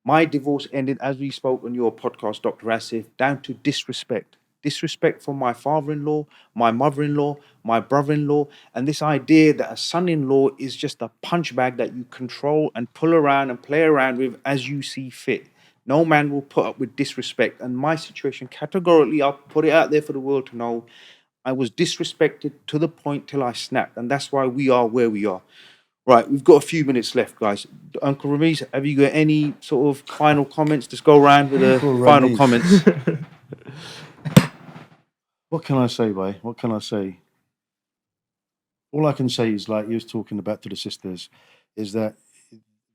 My divorce ended, as we spoke on your podcast, Dr. Asif, down to disrespect. Disrespect from my father-in-law, my mother-in-law, my brother-in-law, and this idea that a son-in-law is just a punch bag that you control and pull around and play around with as you see fit. No man will put up with disrespect. And my situation, categorically, I'll put it out there for the world to know, I was disrespected to the point till I snapped. And that's why we are where we are. Right, we've got a few minutes left, guys. Uncle Ramiz, have you got any sort of final comments? Just go around with the final comments. What can I say, boy? What can I say? All I can say is, like you was talking about to the sisters, is that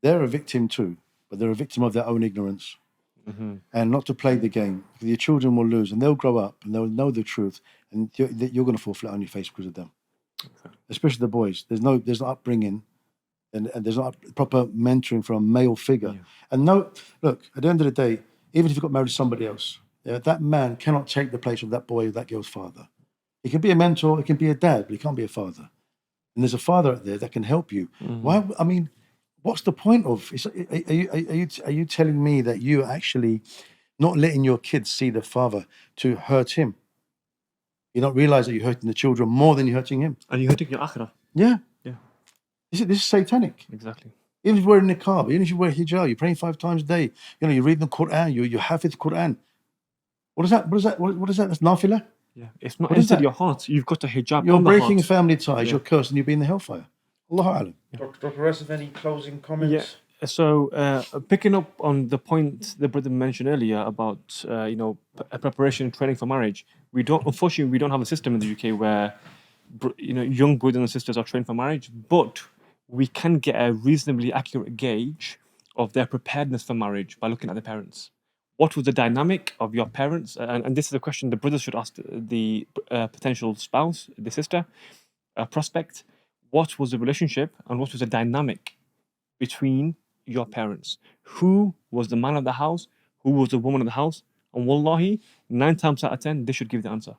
they're a victim too, but they're a victim of their own ignorance. And not to play the game. Your children will lose, and they'll grow up, and they'll know the truth, and you're going to fall flat on your face because of them. Especially the boys. There's no upbringing. and there's not proper mentoring from a male figure. Yeah. And no, look, at the end of the day, even if you got married to somebody else, that man cannot take the place of that boy or that girl's father. He can be a mentor, he can be a dad, but he can't be a father. And there's a father out there that can help you. Why? I mean, what's the point of? Are you telling me that you are actually not letting your kids see the father to hurt him? You don't realize that you're hurting the children more than you're hurting him. And you're hurting your akhirah. Yeah. Yeah. This is satanic. Exactly. Even if you're wearing niqab, even if you wear hijab, you're praying 5 times a day. You know, you're reading the Quran, you hafiz Quran. What is that? What is that? What is that? That's nafila. Yeah. It's not What is inside that? your heart. You've got a hijab You're on the breaking heart. family ties. Yeah. You're cursed, and you'll be in the hellfire. Allahu alam. Dr. Resif, any closing comments? So, picking up on the point the brother mentioned earlier about preparation and training for marriage, unfortunately we don't have a system in the UK where young brothers and sisters are trained for marriage, but we can get a reasonably accurate gauge of their preparedness for marriage by looking at their parents. What was the dynamic of your parents? And this is a question the brothers should ask the potential spouse, the sister, prospect. What was the relationship and what was the dynamic between your parents? Who was the man of the house? Who was the woman of the house? And wallahi, 9 times out of 10, they should give the answer.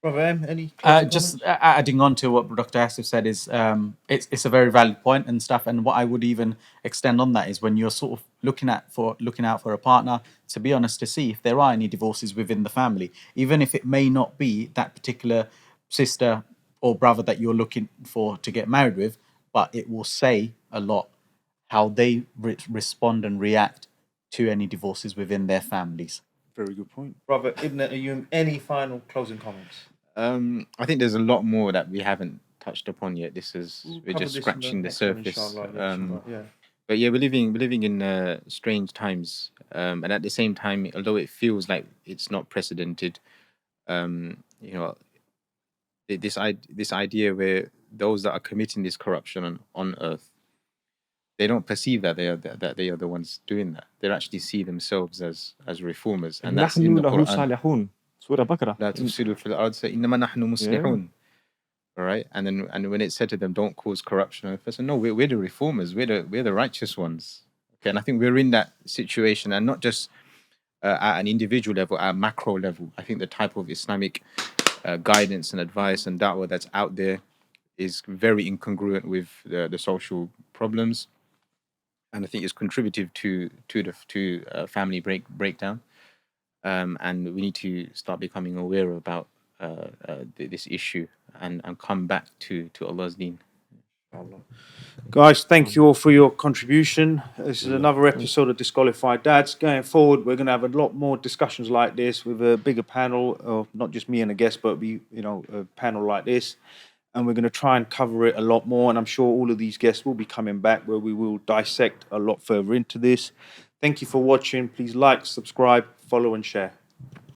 Brother M, any closing Just comments? adding on to what Dr. Asif said is it's a very valid point and stuff. And what I would even extend on that is when you're sort of looking out for a partner, to be honest, to see if there are any divorces within the family, even if it may not be that particular sister or brother that you're looking for to get married with, but it will say a lot how they respond and react to any divorces within their families. Very good point. Brother Ibn Ayyum, any final closing comments? I think there's a lot more that we haven't touched upon yet. We're Cover just this in scratching the next one, surface. inshallah. Yeah, inshallah. Yeah. But yeah, we're living in strange times, and at the same time, although it feels like it's not precedented, you know, this idea where those that are committing this corruption on earth, they don't perceive that they are the ones doing that. They actually see themselves as reformers, and that's in the نحن له Quran. صالحون. Surah Baqarah. لا تفسدوا في الأرض إنما نحن مصلحون. All right, and when it said to them, "Don't cause corruption," and the person, no, we're the reformers, we're the righteous ones. Okay, and I think we're in that situation, and not just at an individual level, at a macro level. I think the type of Islamic guidance and advice and da'wah that's out there is very incongruent with the social problems, and I think it's contributive to family breakdown. And we need to start becoming aware about this issue and come back to Allah's deen. Guys, thank you all for your contribution. This is another episode of Disqualified Dads. Going forward, we're going to have a lot more discussions like this with a bigger panel, of not just me and a guest, but a panel like this. And we're going to try and cover it a lot more. And I'm sure all of these guests will be coming back where we will dissect a lot further into this. Thank you for watching. Please like, subscribe, follow, and share.